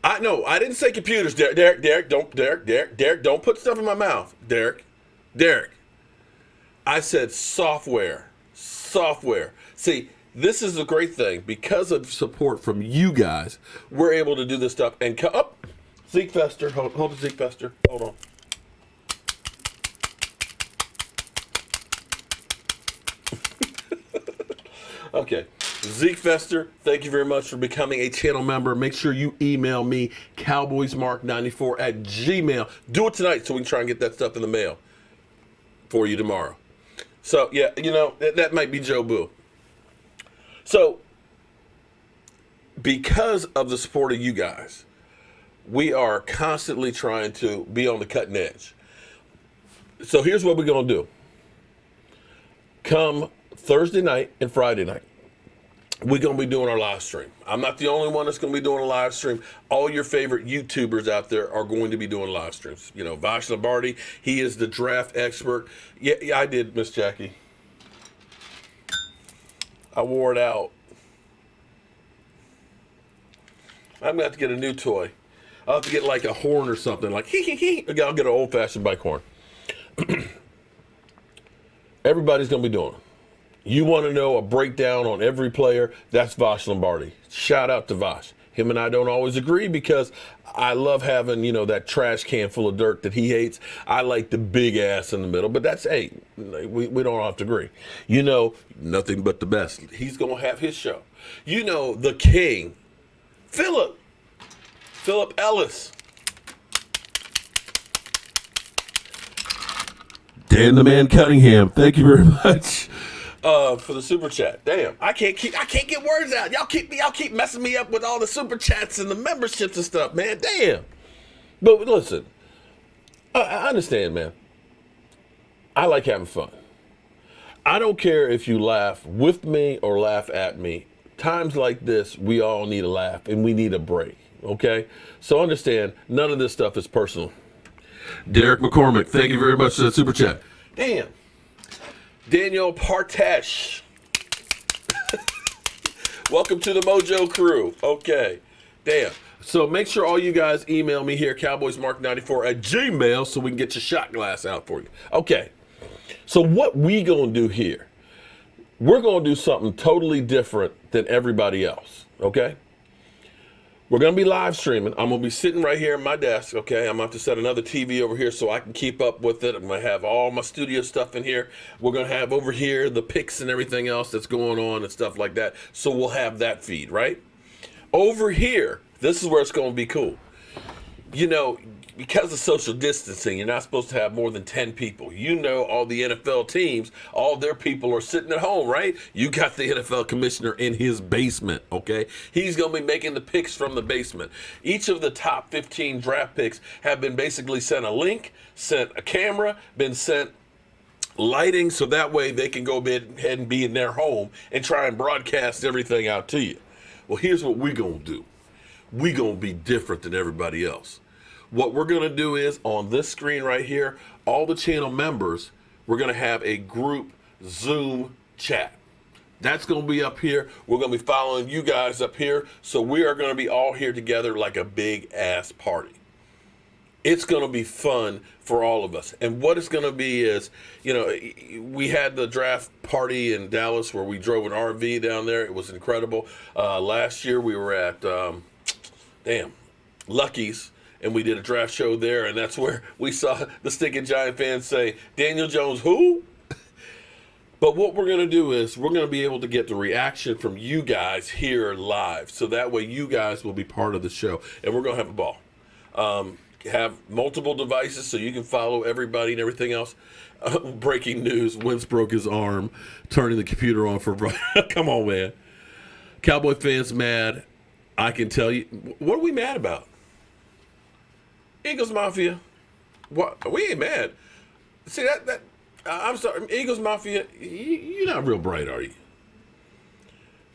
I didn't say computers, Derek, don't put stuff in my mouth, Derek. I said software. See, this is a great thing. Because of support from you guys, we're able to do this stuff. And Zeke Fester, hold Zeke Fester, hold on. Okay, Zeke Fester, thank you very much for becoming a channel member. Make sure you email me, cowboysmark94@gmail. Do it tonight so we can try and get that stuff in the mail for you tomorrow. So, yeah, you know, that might be Jobu. So, because of the support of you guys, we are constantly trying to be on the cutting edge. So here's what we're going to do. come Thursday night and Friday night, we're going to be doing our live stream. I'm not the only one that's going to be doing a live stream. All your favorite YouTubers out there are going to be doing live streams. You know, Vash Lombardi, he is the draft expert. Yeah, I did, Miss Jackie. I wore it out. I'm going to have to get a new toy. I'll have to get like a horn or something. Like, hee, hee, hee. I'll get an old-fashioned bike horn. Everybody's going to be doing it. You want to know a breakdown on every player? That's Vash Lombardi. Shout out to Vash. Him and I don't always agree because I love having, you know, that trash can full of dirt that he hates. I like the big ass in the middle, but that's, hey, we don't have to agree. You know, nothing but the best. He's going to have his show. You know, the king, Philip Ellis. Dan the Man Cunningham, thank you very much for the super chat. Damn, I can't get words out. Y'all keep messing me up with all the super chats and the memberships and stuff, man. Damn. But listen, I understand, man. I like having fun. I don't care if you laugh with me or laugh at me. Times like this, we all need a laugh and we need a break. Okay, so understand, none of this stuff is personal. Derek McCormick, thank you very much for that super chat. Damn. Daniel Partesh. Welcome to the Mojo crew. Okay. Damn. So make sure all you guys email me here, cowboysmark94@gmail, so we can get your shot glass out for you. Okay. So what we gonna do here, we're gonna do something totally different than everybody else. Okay? We're going to be live streaming. I'm going to be sitting right here at my desk, okay? I'm going to have to set another TV over here so I can keep up with it. I'm going to have all my studio stuff in here. We're going to have over here the picks and everything else that's going on and stuff like that. So we'll have that feed, right? Over here, this is where it's going to be cool. You know, because of social distancing, you're not supposed to have more than 10 people. You know, all the NFL teams, all their people are sitting at home, right? You got the NFL commissioner in his basement, okay? He's going to be making the picks from the basement. Each of the top 15 draft picks have been basically sent a link, sent a camera, been sent lighting, so that way they can go ahead and be in their home and try and broadcast everything out to you. Well, here's what we're going to do. We're going to be different than everybody else. What we're going to do is, on this screen right here, all the channel members, we're going to have a group Zoom chat. That's going to be up here. We're going to be following you guys up here. So we are going to be all here together like a big ass party. It's going to be fun for all of us. And what it's going to be is, you know, we had the draft party in Dallas where we drove an RV down there. It was incredible. Last year we were at, Lucky's. And we did a draft show there, and that's where we saw the Stinking Giant fans say, Daniel Jones, who? But what we're going to do is we're going to be able to get the reaction from you guys here live. So that way you guys will be part of the show. And we're going to have a ball. Have multiple devices so you can follow everybody and everything else. Breaking news, Wentz broke his arm, turning the computer on for Brian. Come on, man. Cowboy fans mad. I can tell you. What are we mad about? Eagles Mafia, what? We ain't mad. See that? I'm sorry, Eagles Mafia. You're not real bright, are you?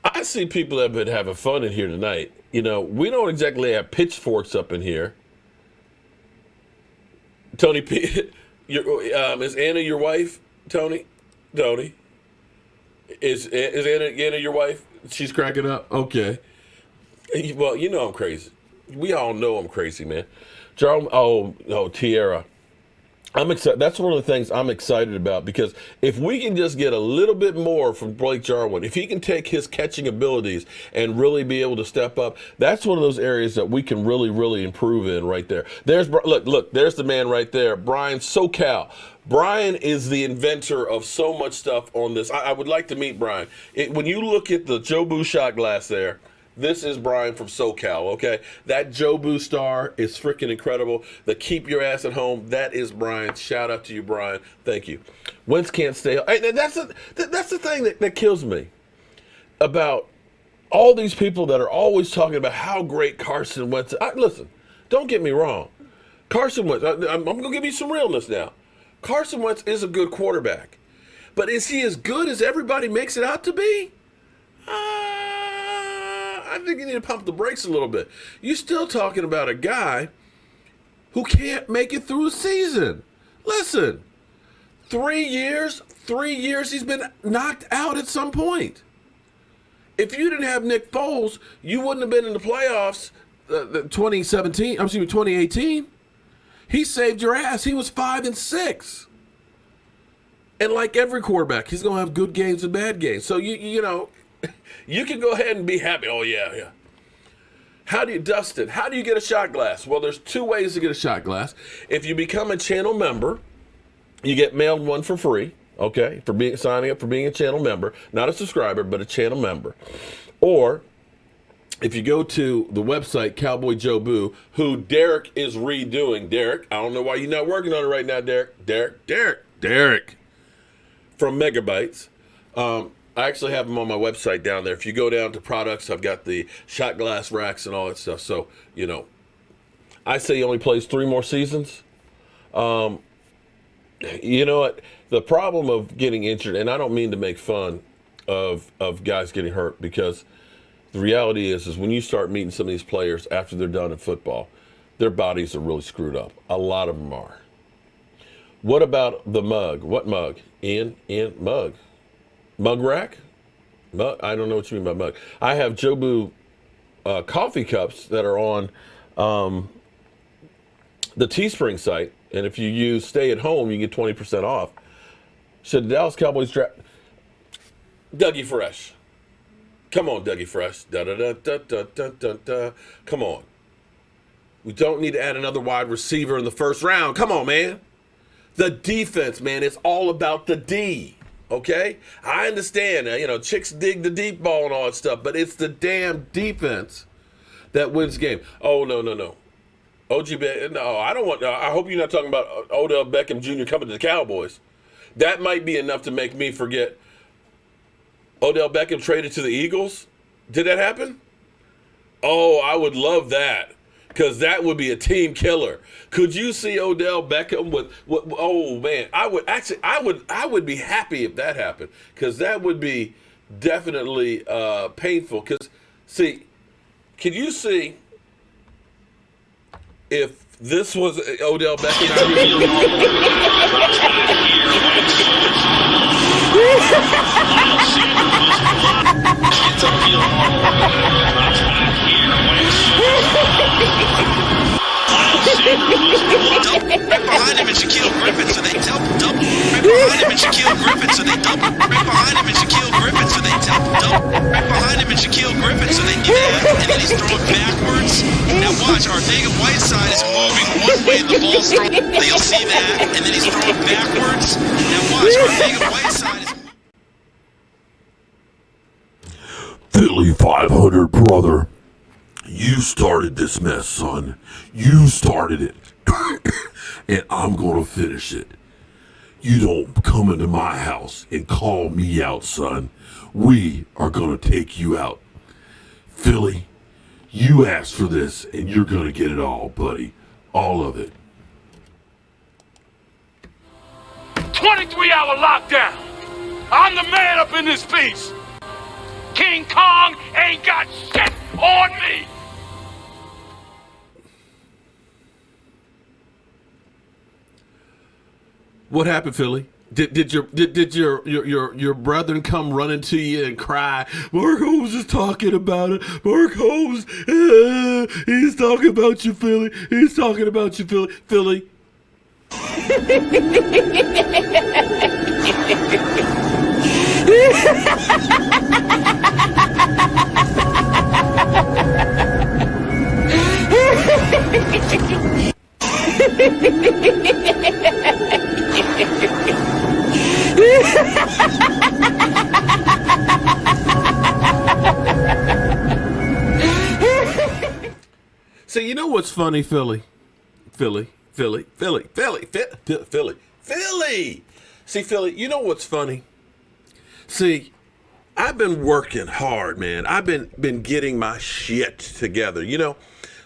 I see people that have been having fun in here tonight. You know, we don't exactly have pitchforks up in here. Tony P, is Anna your wife? Tony, is Anna your wife? She's cracking up. Okay. Well, you know I'm crazy. We all know I'm crazy, man. Tierra. I'm excited. That's one of the things I'm excited about, because if we can just get a little bit more from Blake Jarwin, if he can take his catching abilities and really be able to step up, that's one of those areas that we can really, really improve in right there. Look, there's the man right there, Brian SoCal. Brian is the inventor of so much stuff on this. I would like to meet Brian. When you look at the Jobu shot glass there, this is Brian from SoCal, okay? That Jobu star is freaking incredible. The keep your ass at home, that is Brian. Shout out to you, Brian. Thank you. Wentz can't stay. Hey, that's the thing that kills me about all these people that are always talking about how great Carson Wentz is. Listen, don't get me wrong. Carson Wentz, I'm going to give you some realness now. Carson Wentz is a good quarterback. But is he as good as everybody makes it out to be? I think you need to pump the brakes a little bit. You're still talking about a guy who can't make it through a season. Listen, 3 years he's been knocked out at some point. If you didn't have Nick Foles, you wouldn't have been in the playoffs 2018. He saved your ass. He was 5-6. And like every quarterback, he's going to have good games and bad games. So, you know, you can go ahead and be happy. Oh, yeah. How do you dust it? How do you get a shot glass? Well, there's 2 ways to get a shot glass. If you become a channel member, you get mailed one for free, okay, for signing up for being a channel member. Not a subscriber, but a channel member. Or if you go to the website, Cowboy Jobu, who Derek is redoing. Derek, I don't know why you're not working on it right now, Derek. From Megabytes. I actually have them on my website down there. If you go down to products, I've got the shot glass racks and all that stuff. So, you know, I say he only plays 3 more seasons. You know what? The problem of getting injured, and I don't mean to make fun of guys getting hurt, because the reality is when you start meeting some of these players after they're done in football, their bodies are really screwed up. A lot of them are. What about the mug? What mug? Mug. Mug rack? Mug? I don't know what you mean by mug. I have Jobu coffee cups that are on the Teespring site, and if you use Stay at Home, you get 20% off. Should the Dallas Cowboys draft Dougie Fresh? Come on, Dougie Fresh. Da-da-da-da-da-da-da. Come on. We don't need to add another wide receiver in the first round. Come on, man. The defense, man, it's all about the D, okay? I understand, you know, chicks dig the deep ball and all that stuff, but it's the damn defense that wins the game. Oh, no. I don't want, I hope you're not talking about Odell Beckham Jr. coming to the Cowboys. That might be enough to make me forget Odell Beckham traded to the Eagles. Did that happen? Oh, I would love that. Because that would be a team killer. Could you see Odell Beckham with? Oh man, I would be happy if that happened. Because that would be definitely painful. Because see, can you see if this was Odell Beckham? Right behind him and Shaquille Griffin, so they double. Right behind him and Shaquille Griffin, so they double. Right behind him and Shaquille Griffin, so they double. Right behind him and Shaquille Griffin, so they and then he's throwing backwards. Now watch, Arcega-Whiteside is moving one way the ball's you'll see that, and then he's throwing backwards. Now watch, Arcega-Whiteside is Philly 500, brother. You started this mess, son. You started it. And I'm going to finish it. You don't come into my house and call me out, son. We are going to take you out. Philly, you asked for this, and you're going to get it all, buddy. All of it. 23-hour lockdown. I'm the man up in this piece. King Kong ain't got shit on me. What happened, Philly? Did your brethren come running to you and cry? Mark Holmes is talking about it. Mark Holmes, he's talking about you, Philly. He's talking about you, Philly. Philly. See, you know what's funny, Philly? Philly. See, Philly, you know what's funny? See, I've been working hard, man. I've been getting my shit together, you know?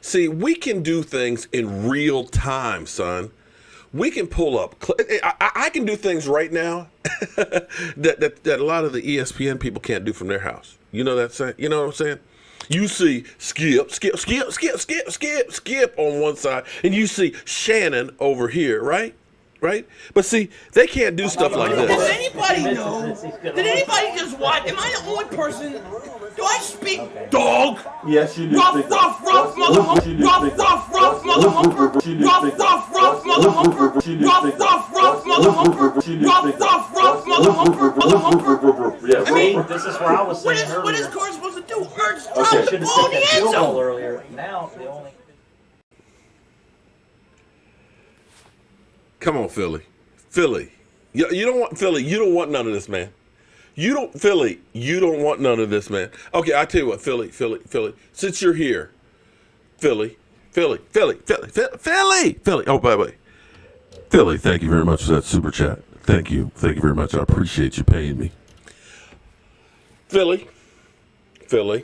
See, we can do things in real time, son. we can pull up. I can do things right now that a lot of the ESPN people can't do from their house. You know that saying? You know what I'm saying? You see Skip on one side, and you see Shannon over here, right? Right? But see, they can't do stuff like this. Does anybody know? Did anybody just watch? Am I the only person? Do I speak dog? Yes, you do. Rough, mother humper. Rough, mother humper. Rough, mother humper. Rough, mother humper. Rough, mother humper. Yeah, I mean, this is where I was saying earlier. What is Carson supposed to do? Urge drop the ball in the end zone. Earlier. Now the only. Come on, Philly. You don't want Philly. You don't want none of this, man. You don't want none of this, man. Okay, I tell you what, Philly. Since you're here, Philly. Oh, by the way, Philly. Thank you very much for that super chat. Thank you very much. I appreciate you paying me. Philly. Are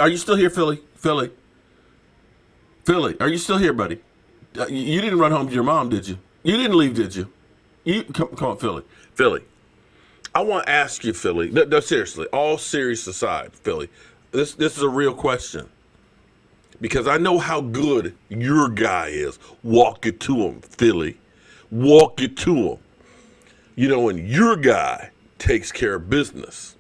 you still here, Philly? Are you still here, buddy? You didn't run home to your mom, did you? You didn't leave, did you? Come on, Philly. I want to ask you, Philly. No, seriously, all serious aside, Philly. This is a real question because I know how good your guy is. Walk it to him, Philly. Walk it to him. You know, when your guy takes care of business.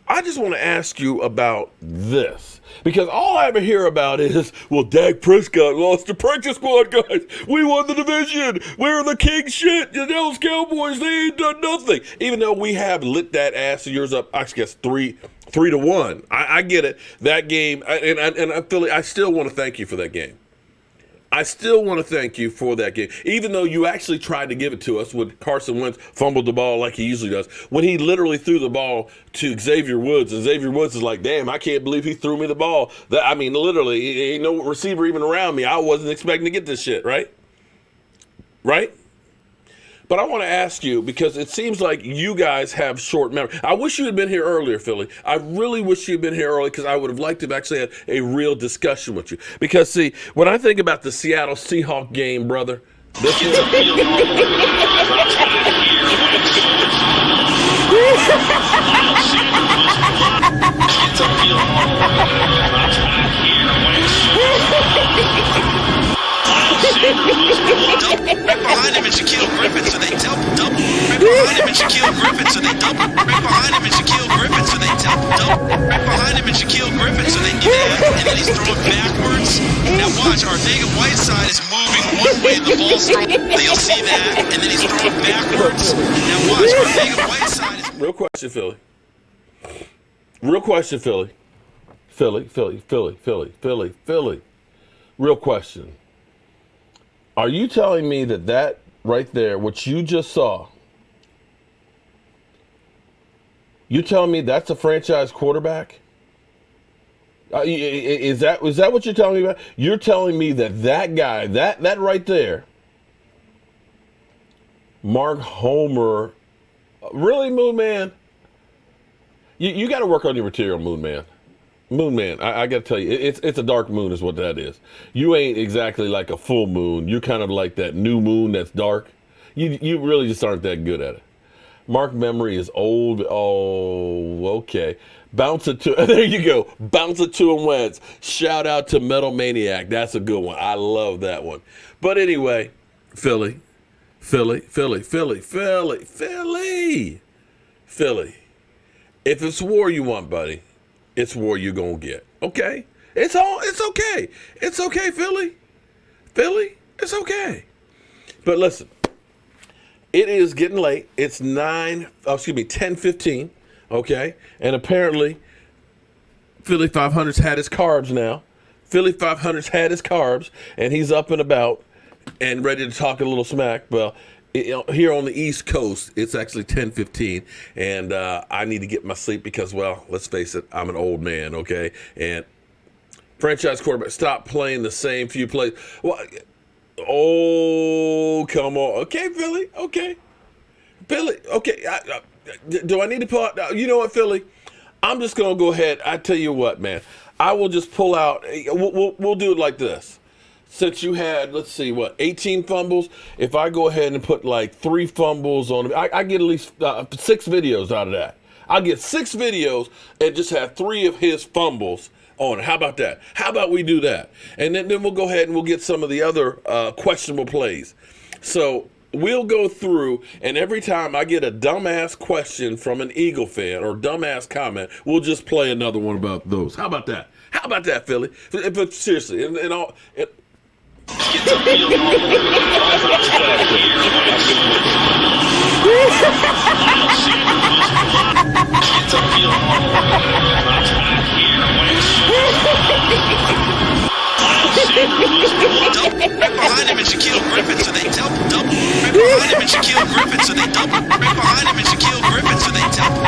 I just want to ask you about this because all I ever hear about is, well, Dak Prescott lost the practice squad, guys. We won the division. We're the king shit. The Dallas Cowboys, they ain't done nothing. Even though we have lit that ass of yours up, I guess 3-1. I get it. That game, and I feel I still want to thank you for that game. Even though you actually tried to give it to us when Carson Wentz fumbled the ball like he usually does. When he literally threw the ball to Xavier Woods, and Xavier Woods is like, damn, I can't believe he threw me the ball. Literally, ain't no receiver even around me. I wasn't expecting to get this shit, right? Right? But I want to ask you, because it seems like you guys have short memory. I wish you had been here earlier, Philly. I really wish you had been here early because I would have liked to have actually had a real discussion with you. Because, see, when I think about the Seattle Seahawks game, brother, this is... Right behind him and Shaquille Griffin, so they double. Right behind him and Shaquille Griffin, so they double. Right behind him and Shaquille Griffin, so they double. Right behind him and Shaquille Griffin, so they do that, and then he's throwing backwards. Now watch, Arcega-Whiteside is moving one way the ball's. You'll see that, and then he's throwing backwards. Now watch, Arcega-Whiteside is. Real question, Philly. Philly. Real question. Are you telling me that right there, what you just saw, you telling me that's a franchise quarterback? Is that what you're telling me about? You're telling me that guy, that right there, Mark Homer, really, Moon Man? You got to work on your material, Moon Man. Moon Man, I got to tell you, it's a dark moon is what that is. You ain't exactly like a full moon. You're kind of like that new moon that's dark. You really just aren't that good at it. Mark memory is old. Oh, okay. Bounce it to, there you go. Bounce it to him, Wentz. Shout out to Metal Maniac. That's a good one. I love that one. But anyway, Philly. If it's war you want, buddy, it's war you're going to get. Okay? It's okay. It's okay, Philly. It's okay. But listen, it is getting late. It's 10:15, okay? And apparently, Philly 500's had his carbs now. Philly 500's had his carbs, and he's up and about and ready to talk a little smack. Well, here on the East Coast, it's actually 10:15, and I need to get my sleep because, well, let's face it, I'm an old man, okay? And franchise quarterback, stop playing the same few plays. Well, oh, come on. Okay, Philly, okay. Philly, okay. Do I need to pull out? You know what, Philly? I'm just going to go ahead. I tell you what, man. I will just pull out. We'll do it like this. since you had, let's see, 18 fumbles, if I go ahead and put like 3 fumbles on him, I get at least 6 videos out of that. I'll get 6 videos and just have 3 of his fumbles on it. How about that? How about we do that? And then we'll go ahead and we'll get some of the other questionable plays. So we'll go through, and every time I get a dumbass question from an Eagle fan or dumbass comment, we'll just play another one about those. How about that? How about that, Philly? But seriously, and all. Right behind him and Shaquille Griffin, so they double. Right behind him and Shaquille Griffin, so they double. Right behind him and Shaquille Griffin, so they double.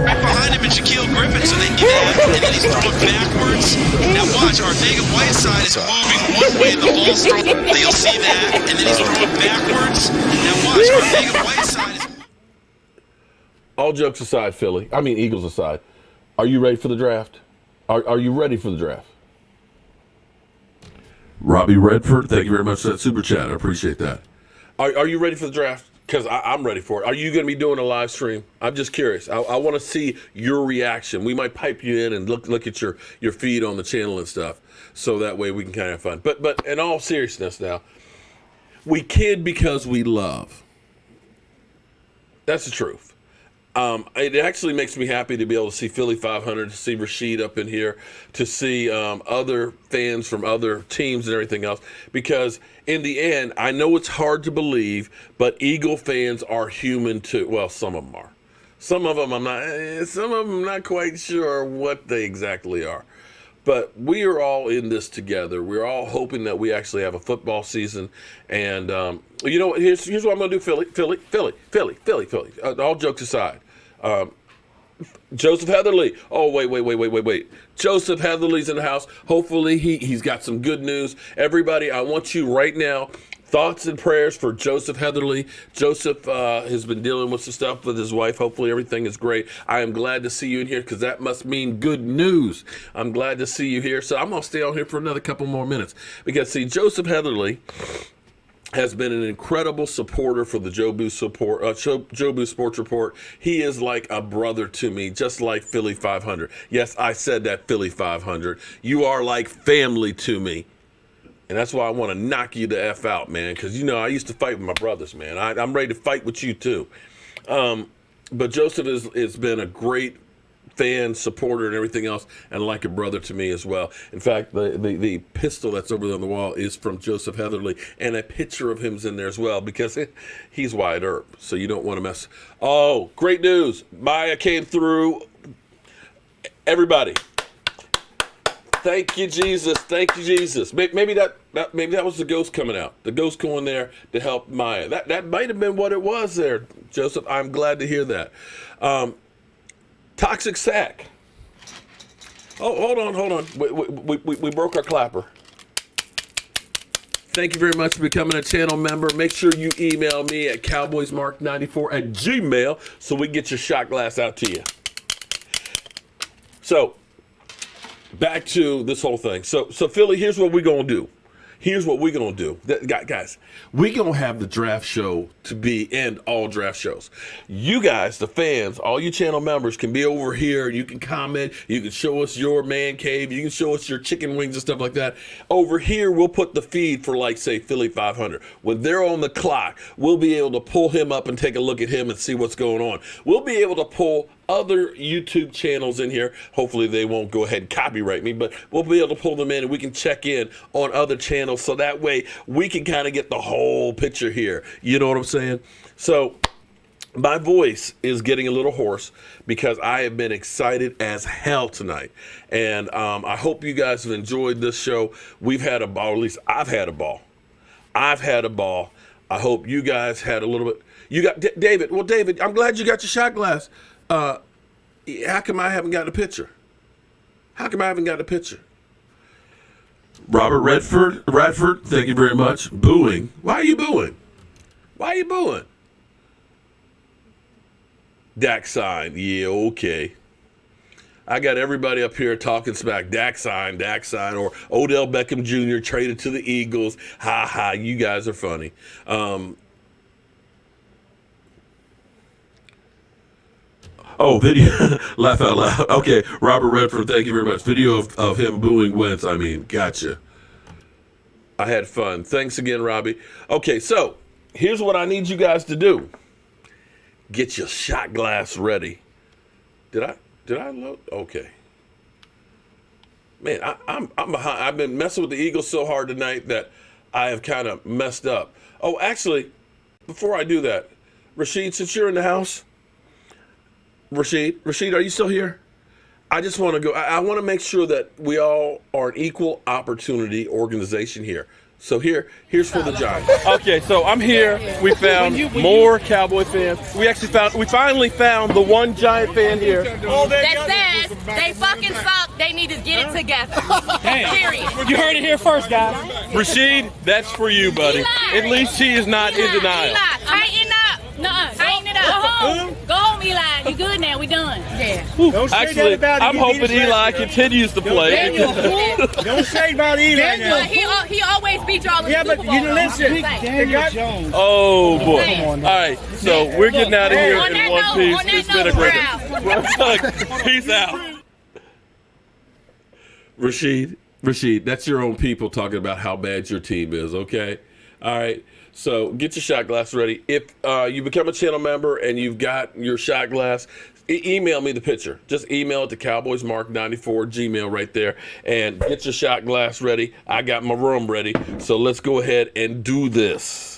Right behind him and Shaquille Griffin, so they get it, and then he's throwing backwards. Now watch, Arcega-Whiteside is moving one way, the ball's thrown. You'll see that, and then he's throwing backwards. Now watch, Arcega-Whiteside is... All jokes aside, Philly, I mean Eagles aside, are you ready for the draft? Are you ready for the draft? Robbie Redford, thank you very much for that super chat. I appreciate that. Are you ready for the draft? Because I'm ready for it. Are you going to be doing a live stream? I'm just curious. I want to see your reaction. We might pipe you in and look at your feed on the channel and stuff, so that way we can kind of have fun. But in all seriousness now, we kid because we love. That's the truth. It actually makes me happy to be able to see Philly 500, to see Rashid up in here, to see other fans from other teams and everything else. Because in the end, I know it's hard to believe, but Eagle fans are human too. Well, some of them are. Some of them I'm not quite sure what they exactly are. But we are all in this together. We're all hoping that we actually have a football season. And you know what? Here's what I'm going to do, Philly. All jokes aside. Joseph Heatherly. Oh, wait. Joseph Heatherly's in the house. Hopefully he's got some good news. Everybody, I want you right now, thoughts and prayers for Joseph Heatherly. Joseph has been dealing with some stuff with his wife. Hopefully everything is great. I am glad to see you in here because that must mean good news. I'm glad to see you here. So I'm going to stay on here for another couple more minutes because, see, Joseph Heatherly has been an incredible supporter for the Jobu Sports Report. He is like a brother to me, just like Philly 500. Yes, I said that, Philly 500. You are like family to me. And that's why I want to knock you the F out, man, because, you know, I used to fight with my brothers, man. I'm ready to fight with you, too. But Joseph has been a great fan, supporter, and everything else, and like a brother to me as well. In fact, the pistol that's over there on the wall is from Joseph Heatherly, and a picture of him's in there as well, because he's Wyatt Earp, so you don't want to mess. Oh, great news. Maya came through. Everybody. Thank you, Jesus. Thank you, Jesus. Maybe that was the ghost coming out. The ghost going there to help Maya. That might have been what it was there, Joseph. I'm glad to hear that. Toxic Sack. Oh, hold on. We broke our clapper. Thank you very much for becoming a channel member. Make sure you email me at cowboysmark94@gmail so we can get your shot glass out to you. So, back to this whole thing. So Philly, here's what we're going to do. Guys, we're going to have the draft show end all draft shows. You guys, the fans, all you channel members can be over here. You can comment. You can show us your man cave. You can show us your chicken wings and stuff like that. Over here, we'll put the feed for, like, say, Philly 500. When they're on the clock, we'll be able to pull him up and take a look at him and see what's going on. We'll be able to pull other YouTube channels in here. Hopefully they won't go ahead and copyright me, but we'll be able to pull them in and we can check in on other channels so that way we can kind of get the whole picture here. You know what I'm saying? So my voice is getting a little hoarse because I have been excited as hell tonight. And I hope you guys have enjoyed this show. We've had a ball, at least I've had a ball. I hope you guys had a little bit. You got David. Well, David, I'm glad you got your shot glass. How come I haven't got a picture? Robert Radford, thank you very much. Booing. Why are you booing? Dak sign. Yeah, okay. I got everybody up here talking smack. Dak signed, or Odell Beckham Jr. traded to the Eagles. Ha ha, you guys are funny. Video. Laugh out loud. Okay, Robert Redford, thank you very much. Video of him booing Wentz. I mean, gotcha. I had fun. Thanks again, Robbie. Okay, so here's what I need you guys to do. Get your shot glass ready. Did I load? Okay. Man, I'm behind. I've been messing with the Eagles so hard tonight that I have kind of messed up. Oh, actually, before I do that, Rashid, since you're in the house, Rashid, are you still here? I just want to go. I want to make sure that we all are an equal opportunity organization here. So here's for the Giants. Okay, so I'm here. We found more Cowboy fans. We finally found the one Giant fan here. That says they fucking suck. They need to get it together. Period. You heard it here first, guys. Rashid, that's for you, buddy. Eli. At least she is not in denial. Eli, tighten up. Tighten it up. Go home, Eli. You good now? We done. Yeah. Actually, I'm hoping Eli continues to play. Don't say about Eli now. He always beat y'all in the Super Bowl. You listen. Oh, boy. All right, so we're getting out of here in one piece. It's been a great day. Peace out. Rashid, that's your own people talking about how bad your team is, okay? All right. So get your shot glass ready. If you become a channel member and you've got your shot glass, email me the picture. Just email it to CowboysMark94 Gmail right there and get your shot glass ready. I got my room ready. So let's go ahead and do this.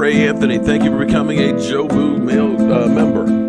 Anthony, thank you for becoming a Jobu member.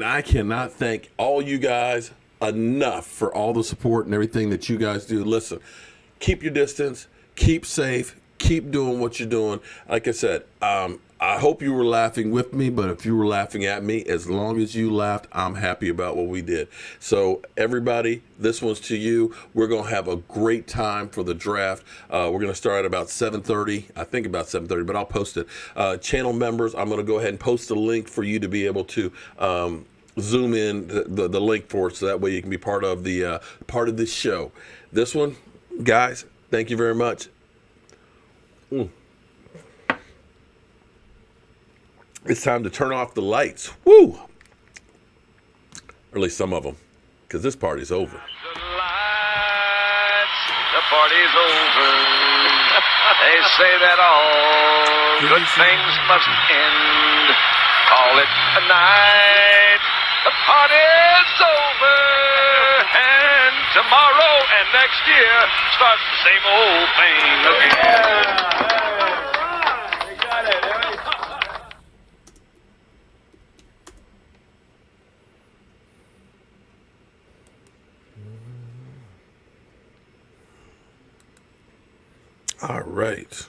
I cannot thank all you guys enough for all the support and everything that you guys do. Listen, keep your distance, keep safe, keep doing what you're doing. Like I said, I hope you were laughing with me, but if you were laughing at me, as long as you laughed, I'm happy about what we did. So everybody, this one's to you. We're going to have a great time for the draft. We're going to start at about 7:30, I think about 7:30, but I'll post it. Channel members, I'm going to go ahead and post a link for you to be able to zoom in the link for it, so that way you can be part of this show. This one, guys, thank you very much. It's time to turn off the lights. Woo! Or at least some of them, because this party's over. The party's over. They say that all Good things must end. Call it a night. The party's over. And tomorrow and next year starts the same old thing again. We got it. All right.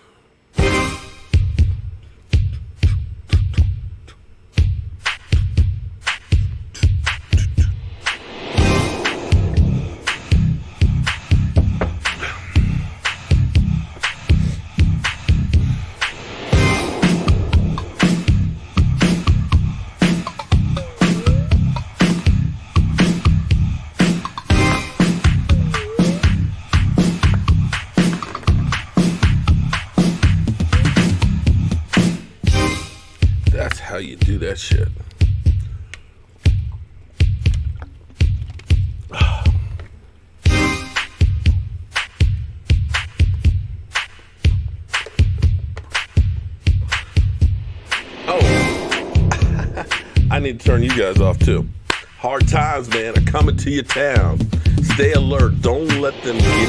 That's how you do that shit. Oh, I need to turn you guys off too. Hard times, man, are coming to your town. Stay alert. Don't let them get